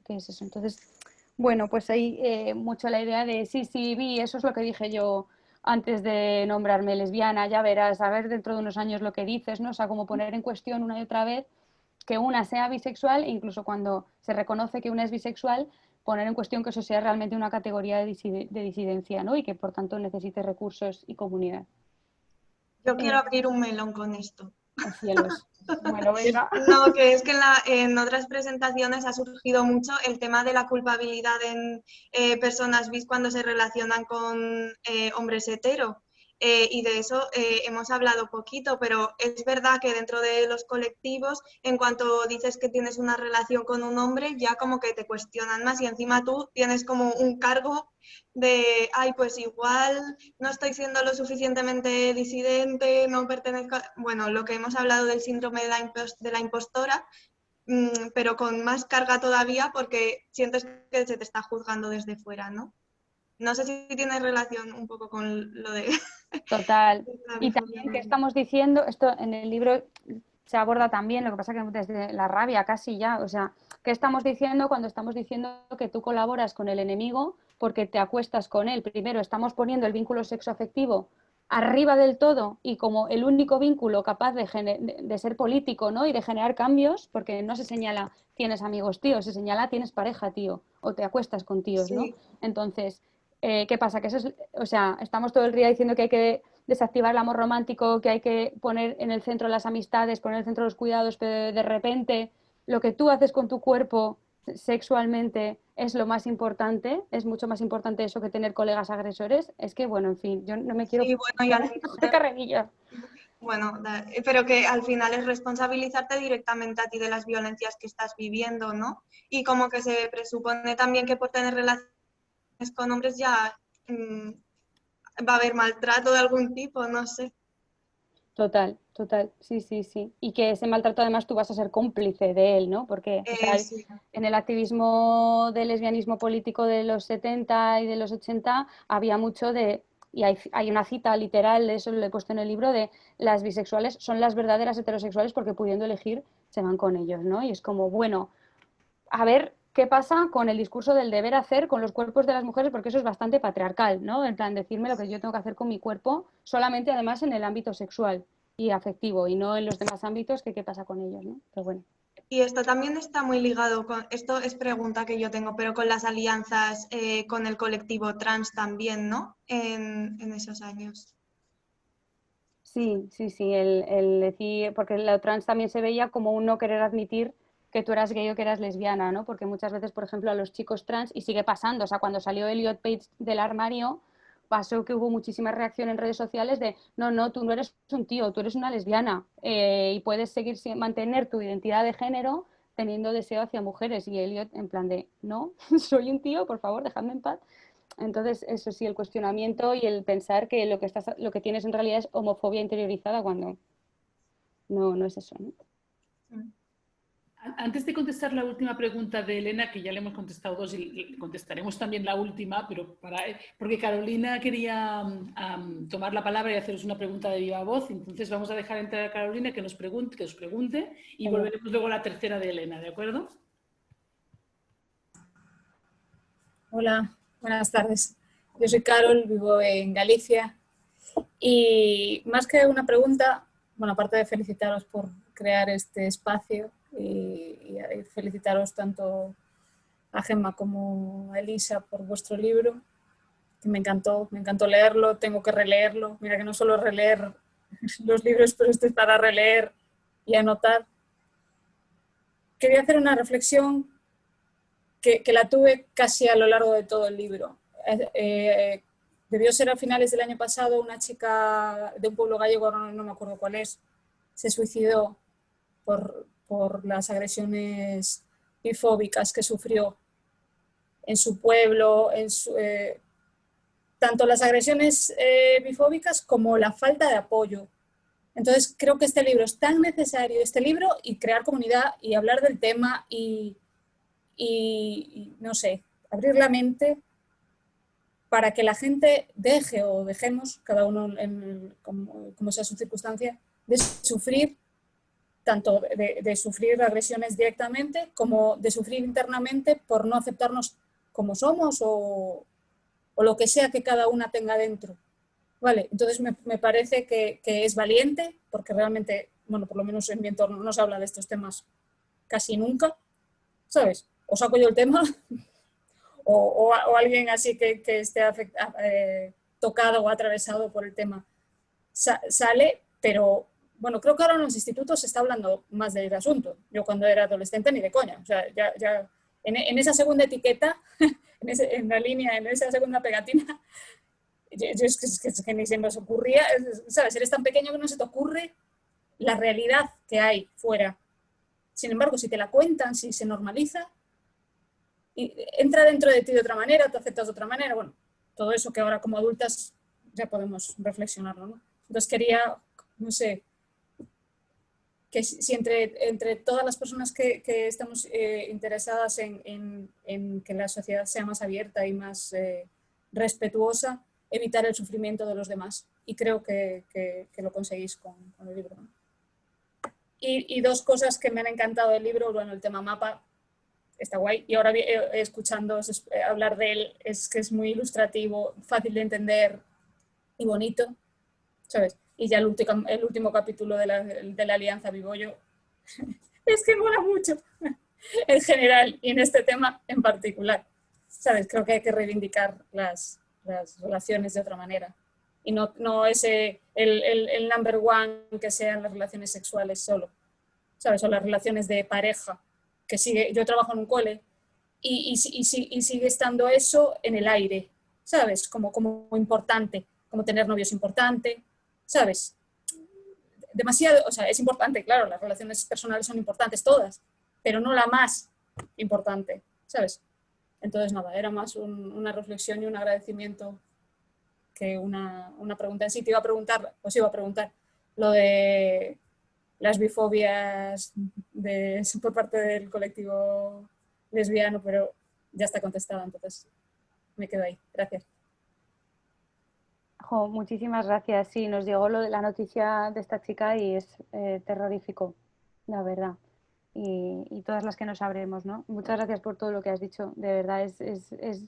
eso. Entonces, bueno, pues hay mucho la idea de sí, bi, eso es lo que dije yo antes de nombrarme lesbiana, ya verás, a ver dentro de unos años lo que dices, ¿no? O sea, como poner en cuestión una y otra vez que una sea bisexual, e incluso cuando se reconoce que una es bisexual, poner en cuestión que eso sea realmente una categoría de disidencia, ¿no? Y que por tanto necesite recursos y comunidad. Yo quiero abrir un melón con esto. Oh, cielos. Bueno, venga. No, que es que en otras presentaciones ha surgido mucho el tema de la culpabilidad en personas bis cuando se relacionan con hombres hetero. Y de eso hemos hablado poquito, pero es verdad que dentro de los colectivos, en cuanto dices que tienes una relación con un hombre, ya como que te cuestionan más, y encima tú tienes como un cargo de, ay, pues igual no estoy siendo lo suficientemente disidente, no pertenezco, bueno, lo que hemos hablado del síndrome de la impostora, pero con más carga todavía, porque sientes que se te está juzgando desde fuera, ¿no? No sé si tiene relación un poco con lo de... Total. Y también que estamos diciendo, esto en el libro se aborda también, lo que pasa que desde la rabia casi ya, o sea, ¿qué estamos diciendo cuando estamos diciendo que tú colaboras con el enemigo porque te acuestas con él? Primero, estamos poniendo el vínculo sexoafectivo arriba del todo y como el único vínculo capaz de ser político, ¿no? Y de generar cambios, porque no se señala tienes amigos tíos, se señala tienes pareja tío, o te acuestas con tíos, ¿no? Sí. Entonces, ¿qué pasa? Que eso es, o sea, estamos todo el día diciendo que hay que desactivar el amor romántico, que hay que poner en el centro las amistades, poner en el centro los cuidados, pero de repente lo que tú haces con tu cuerpo sexualmente es lo más importante, es mucho más importante eso que tener colegas agresores. Es que, bueno, en fin, yo no me quiero Sí, bueno, y al coger carrerilla. Bueno, pero que al final es responsabilizarte directamente a ti de las violencias que estás viviendo, ¿no? Y como que se presupone también que por tener relaciones con hombres ya va a haber maltrato de algún tipo, no sé. Total, sí. Y que ese maltrato además tú vas a ser cómplice de él, ¿no? Porque, o sea, Sí. en el activismo del lesbianismo político de los 70 y de los 80 había mucho de, y hay una cita literal, eso lo he puesto en el libro, de las bisexuales son las verdaderas heterosexuales porque pudiendo elegir se van con ellos, ¿no? Y es como, bueno, a ver qué pasa con el discurso del deber hacer con los cuerpos de las mujeres, porque eso es bastante patriarcal, ¿no? En plan, decirme lo que yo tengo que hacer con mi cuerpo, solamente además en el ámbito sexual y afectivo, y no en los demás ámbitos, que qué pasa con ellos, ¿no? Pero bueno. Y esto también está muy ligado con, esto es pregunta que yo tengo, pero con las alianzas con el colectivo trans también, ¿no? En esos años. Sí, el decir, porque la trans también se veía como un no querer admitir que tú eras gay o que eras lesbiana, ¿no? Porque muchas veces, por ejemplo, a los chicos trans, y sigue pasando, o sea, cuando salió Elliot Page del armario, pasó que hubo muchísima reacción en redes sociales de no, tú no eres un tío, tú eres una lesbiana y puedes seguir mantener tu identidad de género teniendo deseo hacia mujeres. Y Elliot en plan de, no, soy un tío, por favor, dejadme en paz. Entonces, eso sí, el cuestionamiento y el pensar que lo que tienes en realidad es homofobia interiorizada cuando no es eso, ¿no? Antes de contestar la última pregunta de Elena, que ya le hemos contestado dos y contestaremos también la última, pero porque Carolina quería tomar la palabra y haceros una pregunta de viva voz, entonces vamos a dejar entrar a Carolina que os pregunte y volveremos luego a la tercera de Elena, ¿de acuerdo? Hola, buenas tardes. Yo soy Carol, vivo en Galicia y más que una pregunta, bueno, aparte de felicitaros por crear este espacio y felicitaros tanto a Gemma como a Elisa por vuestro libro, que me encantó leerlo, tengo que releerlo. Mira que no solo releer los libros, pero esto es para releer y anotar. Quería hacer una reflexión que la tuve casi a lo largo de todo el libro. Debió ser a finales del año pasado, una chica de un pueblo gallego, no me acuerdo cuál es, se suicidó por las agresiones bifóbicas que sufrió en su pueblo, tanto las agresiones bifóbicas como la falta de apoyo. Entonces creo que este libro es tan necesario, este libro, y crear comunidad y hablar del tema y no sé, abrir la mente para que la gente deje o dejemos, cada uno como sea su circunstancia, de sufrir, tanto de sufrir agresiones directamente como de sufrir internamente por no aceptarnos como somos o lo que sea que cada una tenga dentro. Vale, entonces me parece que es valiente, porque realmente, bueno, por lo menos en mi entorno no se habla de estos temas casi nunca, ¿sabes? O saco yo el tema o alguien así que esté tocado o atravesado por el tema sale, pero bueno, creo que ahora en los institutos se está hablando más del asunto. Yo cuando era adolescente ni de coña, o sea, ya en esa segunda etiqueta, en la línea, en esa segunda pegatina, es que ni se me ocurría, ¿sabes? Eres tan pequeño que no se te ocurre la realidad que hay fuera. Sin embargo, si te la cuentan, si se normaliza, y entra dentro de ti de otra manera, te aceptas de otra manera, bueno, todo eso que ahora como adultas ya podemos reflexionarlo, ¿no? Entonces quería, no sé, que si entre todas las personas que estamos interesadas en que la sociedad sea más abierta y más respetuosa, evitar el sufrimiento de los demás. Y creo que lo conseguís con el libro, ¿no? Y dos cosas que me han encantado del libro, bueno, el tema mapa está guay, y ahora escuchando hablar de él, es que es muy ilustrativo, fácil de entender y bonito, ¿sabes? Y ya el último capítulo de la Alianza Vivollo es que mola mucho en general y en este tema en particular, ¿sabes? Creo que hay que reivindicar las relaciones de otra manera y no ese el number one que sean las relaciones sexuales solo, ¿sabes? O las relaciones de pareja, que sigue, yo trabajo en un cole y sigue estando eso en el aire, ¿sabes? Como importante, como tener novios importante, ¿sabes? Demasiado, o sea, es importante, claro, las relaciones personales son importantes todas, pero no la más importante, ¿sabes? Entonces, nada, era más una reflexión y un agradecimiento que una pregunta en sí. Te iba a preguntar, os iba a preguntar lo de las bifobias por parte del colectivo lesbiano, pero ya está contestada, entonces me quedo ahí. Gracias. Jo, muchísimas gracias. Sí, nos llegó la noticia de esta chica y es terrorífico, la verdad. Y todas las que nos sabremos, ¿no? Muchas gracias por todo lo que has dicho. De verdad, es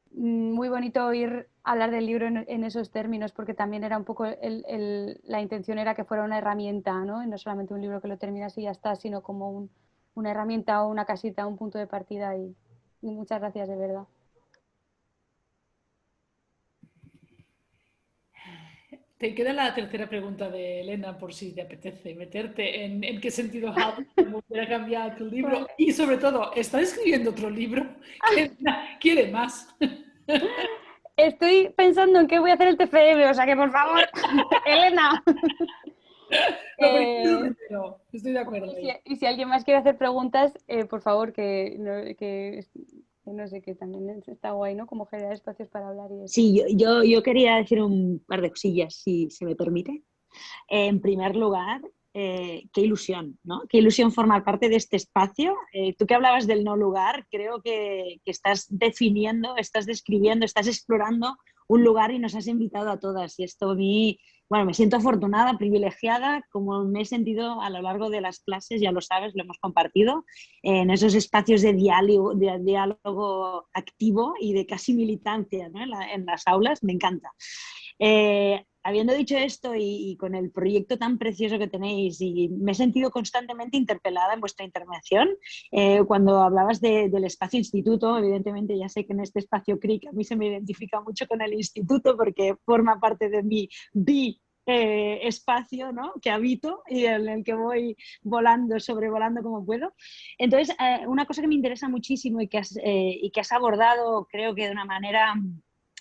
muy bonito oír hablar del libro en esos términos, porque también era un poco la intención era que fuera una herramienta, ¿no? Y no solamente un libro que lo terminas y ya está, sino como una herramienta o una casita, un punto de partida. Y muchas gracias, de verdad. Te queda la tercera pregunta de Elena, por si te apetece meterte en qué sentido hubiera cambiado tu libro. Vale. Y sobre todo, ¿estás escribiendo otro libro? ¿Quiere más? Estoy pensando en qué voy a hacer el TFM, o sea que por favor, Elena. No, estoy de acuerdo. Y si alguien más quiere hacer preguntas, por favor, que no sé, que también está guay, ¿no? Como generar espacios para hablar y eso. Sí, yo quería decir un par de cosillas, si se me permite. En primer lugar, qué ilusión, ¿no? Qué ilusión formar parte de este espacio. Tú que hablabas del no lugar, creo que estás definiendo, estás describiendo, estás explorando un lugar y nos has invitado a todas. Y esto a mí, bueno, me siento afortunada, privilegiada, como me he sentido a lo largo de las clases, ya lo sabes, lo hemos compartido, en esos espacios de diálogo activo y de casi militancia, ¿no? En las aulas, me encanta. Habiendo dicho esto y con el proyecto tan precioso que tenéis, y me he sentido constantemente interpelada en vuestra intervención, cuando hablabas del espacio instituto, evidentemente ya sé que en este espacio CRIC a mí se me identifica mucho con el instituto porque forma parte de mi espacio, ¿no?, que habito y en el que voy volando, sobrevolando como puedo. Entonces, una cosa que me interesa muchísimo y que has abordado, creo que de una manera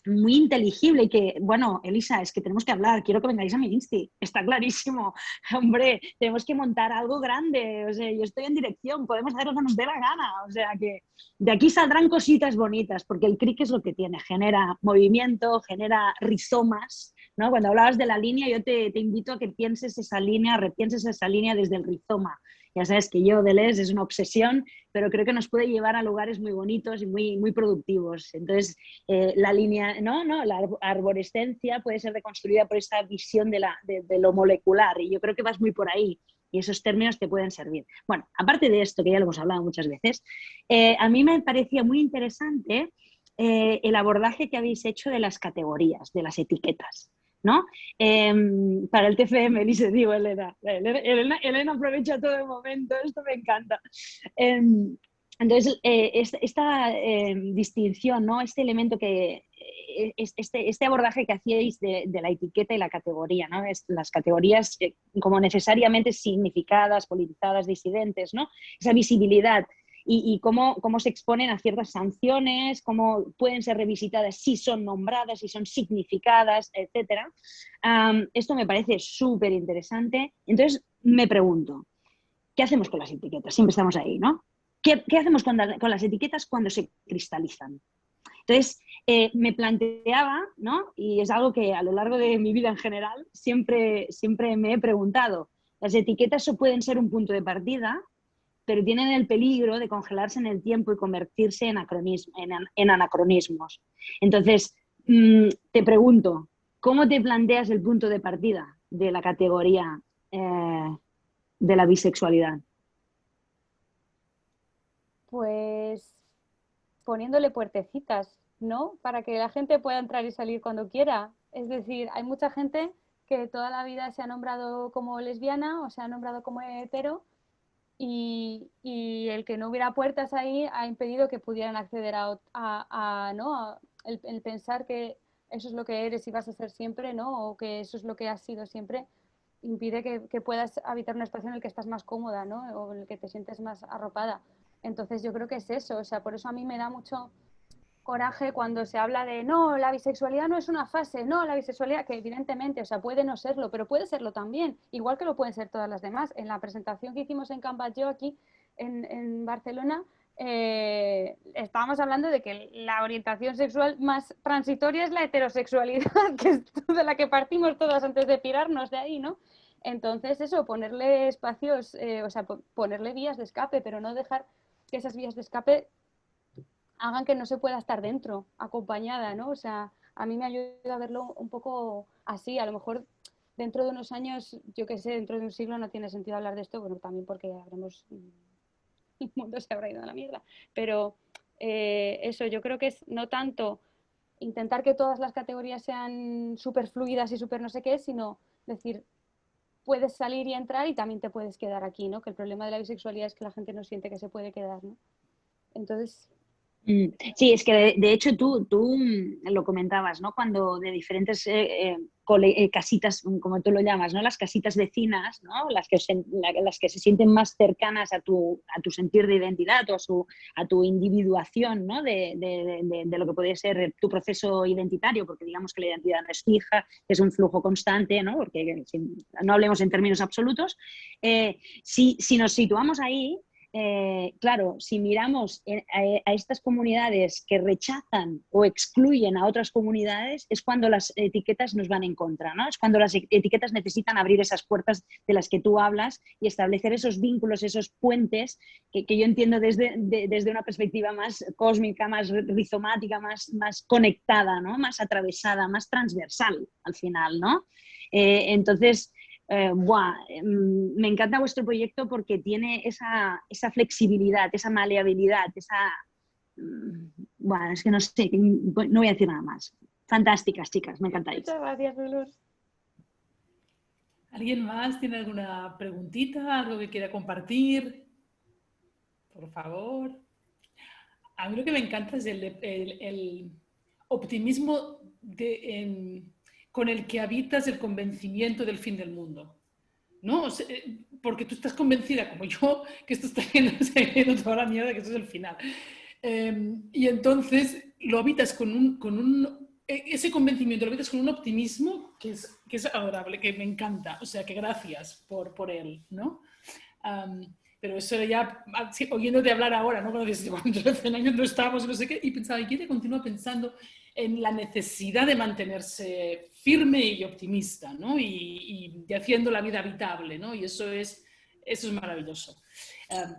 muy inteligible y que, bueno, Elisa, es que tenemos que hablar, quiero que vengáis a mi Insti, está clarísimo, hombre, tenemos que montar algo grande, o sea, yo estoy en dirección, podemos hacer lo que nos dé la gana, o sea, que de aquí saldrán cositas bonitas, porque el CRIC es lo que tiene, genera movimiento, genera rizomas, ¿no? Cuando hablabas de la línea, yo te invito a que pienses esa línea, repienses esa línea desde el rizoma. Ya sabes que yo, Deleuze, es una obsesión, pero creo que nos puede llevar a lugares muy bonitos y muy productivos. Entonces, la línea, no, la arborescencia puede ser reconstruida por esta visión de lo molecular, y yo creo que vas muy por ahí, y esos términos te pueden servir. Bueno, aparte de esto, que ya lo hemos hablado muchas veces, a mí me parecía muy interesante el abordaje que habéis hecho de las categorías, de las etiquetas, ¿no? Para el TFM, Elise, digo, Elena aprovecha todo el momento, esto me encanta. Entonces, esta distinción, ¿no? Este elemento este abordaje que hacíais de la etiqueta y la categoría, ¿no? Las categorías como necesariamente significadas, politizadas, disidentes, ¿no? Esa visibilidad. Y cómo se exponen a ciertas sanciones, cómo pueden ser revisitadas si son nombradas, si son significadas, etc. Esto me parece súper interesante. Entonces, me pregunto, ¿qué hacemos con las etiquetas? Siempre estamos ahí, ¿no? ¿Qué hacemos con las etiquetas cuando se cristalizan? Entonces, me planteaba, ¿no? Y es algo que a lo largo de mi vida en general siempre me he preguntado, las etiquetas pueden ser un punto de partida, pero tienen el peligro de congelarse en el tiempo y convertirse en anacronismos. Entonces, te pregunto, ¿cómo te planteas el punto de partida de la categoría de la bisexualidad? Pues poniéndole puertecitas, ¿no? Para que la gente pueda entrar y salir cuando quiera. Es decir, hay mucha gente que toda la vida se ha nombrado como lesbiana o se ha nombrado como hetero, y el que no hubiera puertas ahí ha impedido que pudieran acceder ¿no? El pensar que eso es lo que eres y vas a ser siempre, ¿no? O que eso es lo que has sido siempre, impide que puedas habitar un espacio en el que estás más cómoda, ¿no? O en el que te sientes más arropada. Entonces yo creo que es eso, o sea, por eso a mí me da mucho coraje cuando se habla de no, la bisexualidad no es una fase, no, la bisexualidad, que evidentemente, o sea, puede no serlo, pero puede serlo también, igual que lo pueden ser todas las demás. En la presentación que hicimos en Can Batlló aquí en Barcelona, estábamos hablando de que la orientación sexual más transitoria es la heterosexualidad, que es de la que partimos todas antes de pirarnos de ahí, ¿no? Entonces eso, ponerle espacios, o sea, ponerle vías de escape, pero no dejar que esas vías de escape hagan que no se pueda estar dentro, acompañada, ¿no? O sea, a mí me ayuda a verlo un poco así. A lo mejor dentro de unos años, yo qué sé, dentro de un siglo no tiene sentido hablar de esto, bueno, también porque el mundo se habrá ido a la mierda. Pero eso, yo creo que es no tanto intentar que todas las categorías sean súper fluidas y súper no sé qué, sino decir, puedes salir y entrar y también te puedes quedar aquí, ¿no? Que el problema de la bisexualidad es que la gente no siente que se puede quedar, ¿no? Entonces... Sí, es que de hecho tú lo comentabas, ¿no? Cuando de diferentes casitas, como tú lo llamas, ¿no? Las casitas vecinas, ¿no? Las que se sienten más cercanas a tu sentir de identidad o a tu individuación, ¿no? De lo que puede ser tu proceso identitario, porque digamos que la identidad no es fija, es un flujo constante, ¿no? Porque no hablemos en términos absolutos. Si nos situamos ahí, claro, si miramos a estas comunidades que rechazan o excluyen a otras comunidades, es cuando las etiquetas nos van en contra, ¿no? Es cuando las etiquetas necesitan abrir esas puertas de las que tú hablas y establecer esos vínculos, esos puentes que yo entiendo desde una perspectiva más cósmica, más rizomática, más conectada, ¿no? Más atravesada, más transversal al final, ¿no? Entonces, me encanta vuestro proyecto porque tiene esa flexibilidad, esa maleabilidad, es que no sé, no voy a decir nada más. Fantásticas, chicas, me encantáis. Muchas gracias, Lulus. ¿Alguien más tiene alguna preguntita, algo que quiera compartir? Por favor. A mí lo que me encanta es el optimismo con el que habitas el convencimiento del fin del mundo, ¿no? O sea, porque tú estás convencida, como yo, que esto está yendo toda la mierda, que esto es el final. Y entonces lo habitas ese convencimiento lo habitas con un optimismo que es adorable, que me encanta. O sea, que gracias por él, ¿no? Pero eso ya, oyéndote hablar ahora, ¿no? Cuando dices, bueno, yo hace años no estábamos, no sé qué, y pensaba, y quiere continuar pensando en la necesidad de mantenerse firme y optimista, ¿no? Y haciendo la vida habitable, ¿no? Y eso es maravilloso.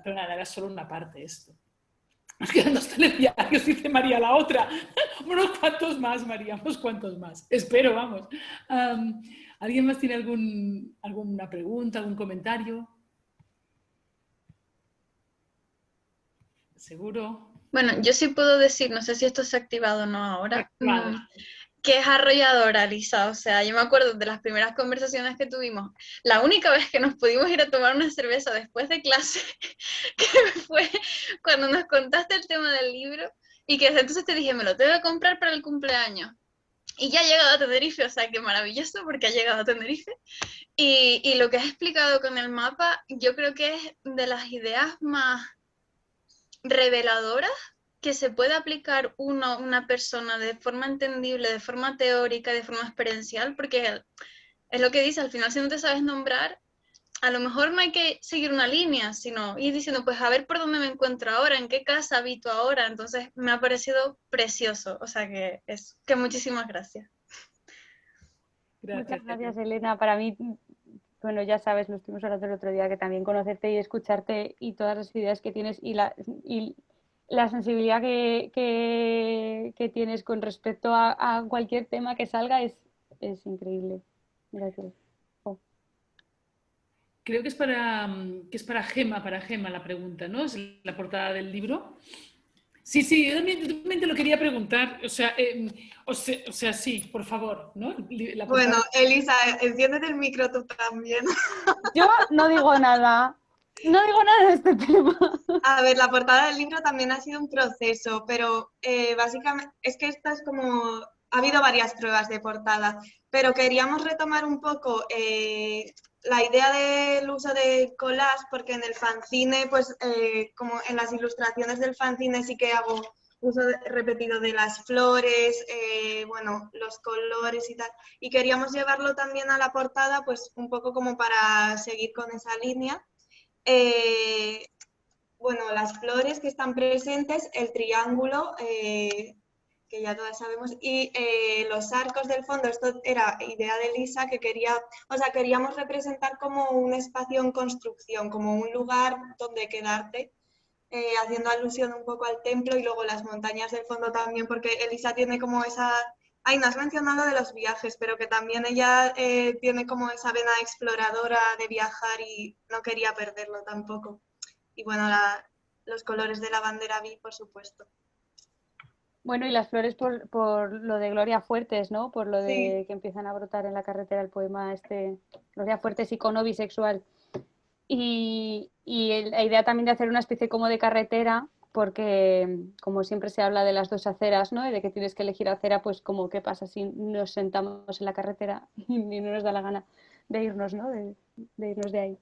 Pero nada, era solo una parte esto. Nos quedan 2 telediarios, dice María, la otra. Unos cuantos más, María, unos cuantos más. Espero, vamos. ¿Alguien más tiene alguna pregunta, algún comentario? ¿Seguro? Bueno, yo sí puedo decir, no sé si esto se ha activado o no ahora, que es arrolladora, Lisa. O sea, yo me acuerdo de las primeras conversaciones que tuvimos. La única vez que nos pudimos ir a tomar una cerveza después de clase, que fue cuando nos contaste el tema del libro, y que entonces te dije, me lo tengo que comprar para el cumpleaños. Y ya ha llegado a Tenerife, o sea, que maravilloso porque ha llegado a Tenerife. Y lo que has explicado con el mapa, yo creo que es de las ideas más reveladoras que se puede aplicar una persona de forma entendible, de forma teórica, de forma experiencial, porque es lo que dice, al final si no te sabes nombrar, a lo mejor no hay que seguir una línea, sino ir diciendo, pues a ver por dónde me encuentro ahora, en qué casa habito ahora. Entonces me ha parecido precioso, o sea que muchísimas gracias. Muchas gracias, Elena. Para mí, bueno, ya sabes, lo estuvimos hablando el otro día, que también conocerte y escucharte y todas las ideas que tienes y la sensibilidad que tienes con respecto a cualquier tema que salga es increíble. Gracias. Creo que es para Gema la pregunta, ¿no? Es la portada del libro. Sí, yo también te lo quería preguntar. O sea, sí, por favor, ¿no? Bueno, Elisa, enciéndete el micro tú también. Yo no digo nada. No digo nada de este tema. A ver, la portada del libro también ha sido un proceso, pero básicamente es que esta es como... Ha habido varias pruebas de portada, pero queríamos retomar un poco la idea del uso de collage, porque en el fanzine, pues como en las ilustraciones del fanzine sí que hago uso repetido de las flores, bueno, los colores y tal, y queríamos llevarlo también a la portada, pues un poco como para seguir con esa línea. Bueno, las flores que están presentes, el triángulo, que ya todas sabemos, y los arcos del fondo. Esto era idea de Lisa, que queríamos representar como un espacio en construcción, como un lugar donde quedarte, haciendo alusión un poco al templo, y luego las montañas del fondo también, porque Elisa tiene como esa... Ay, no has mencionado de los viajes, pero que también ella tiene como esa vena exploradora de viajar y no quería perderlo tampoco. Y bueno, los colores de la bandera vi, por supuesto. Bueno, y las flores por lo de Gloria Fuertes, ¿no? Por lo de Sí. que empiezan a brotar en la carretera el poema Gloria Fuertes, icono bisexual. Y la idea también de hacer una especie como de carretera, porque como siempre se habla de las 2 aceras, ¿no? Y de que tienes que elegir acera, pues como qué pasa si nos sentamos en la carretera y no nos da la gana de irnos, ¿no? De irnos de ahí.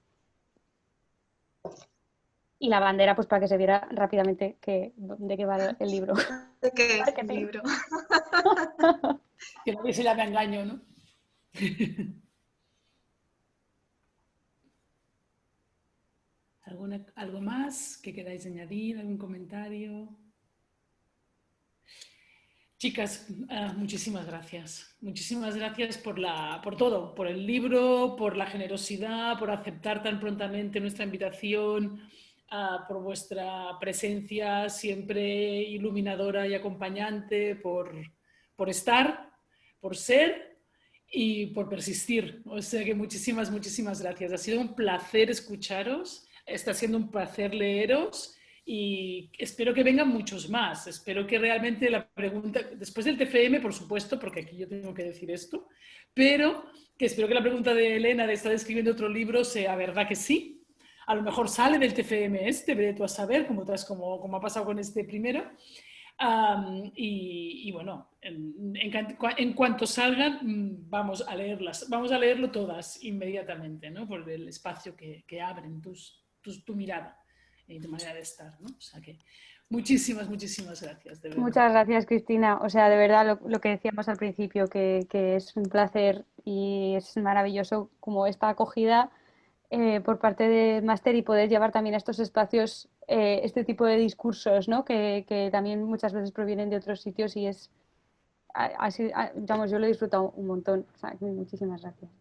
Y la bandera, pues para que se viera rápidamente de qué va el libro. ¿De qué es el libro? Que nadie se llame a engaño, ¿no? ¿Algo más que queráis añadir? ¿Algún comentario? Chicas, muchísimas gracias. Muchísimas gracias por todo, por el libro, por la generosidad, por aceptar tan prontamente nuestra invitación, por vuestra presencia siempre iluminadora y acompañante, por estar, por ser y por persistir. O sea que muchísimas, muchísimas gracias. Ha sido un placer escucharos, está siendo un placer leeros. Y espero que vengan muchos más. Espero que realmente la pregunta, después del TFM, por supuesto, porque aquí yo tengo que decir esto, pero que espero que la pregunta de Elena de estar escribiendo otro libro sea verdad que sí. A lo mejor sale del TFM vete tú a saber, como ha pasado con este primero. Y bueno, en cuanto salgan, vamos a leerlas, vamos a leerlo todas inmediatamente, ¿no? Por el espacio que abren tu mirada y tu manera de estar, ¿no? O sea que muchísimas, muchísimas gracias, de verdad. Muchas gracias, Cristina. O sea, de verdad, lo que decíamos al principio, que es un placer y es maravilloso como esta acogida por parte de Máster y poder llevar también a estos espacios este tipo de discursos, ¿no? Que también muchas veces provienen de otros sitios y es, así, vamos, yo lo he disfrutado un montón. O sea, muchísimas gracias.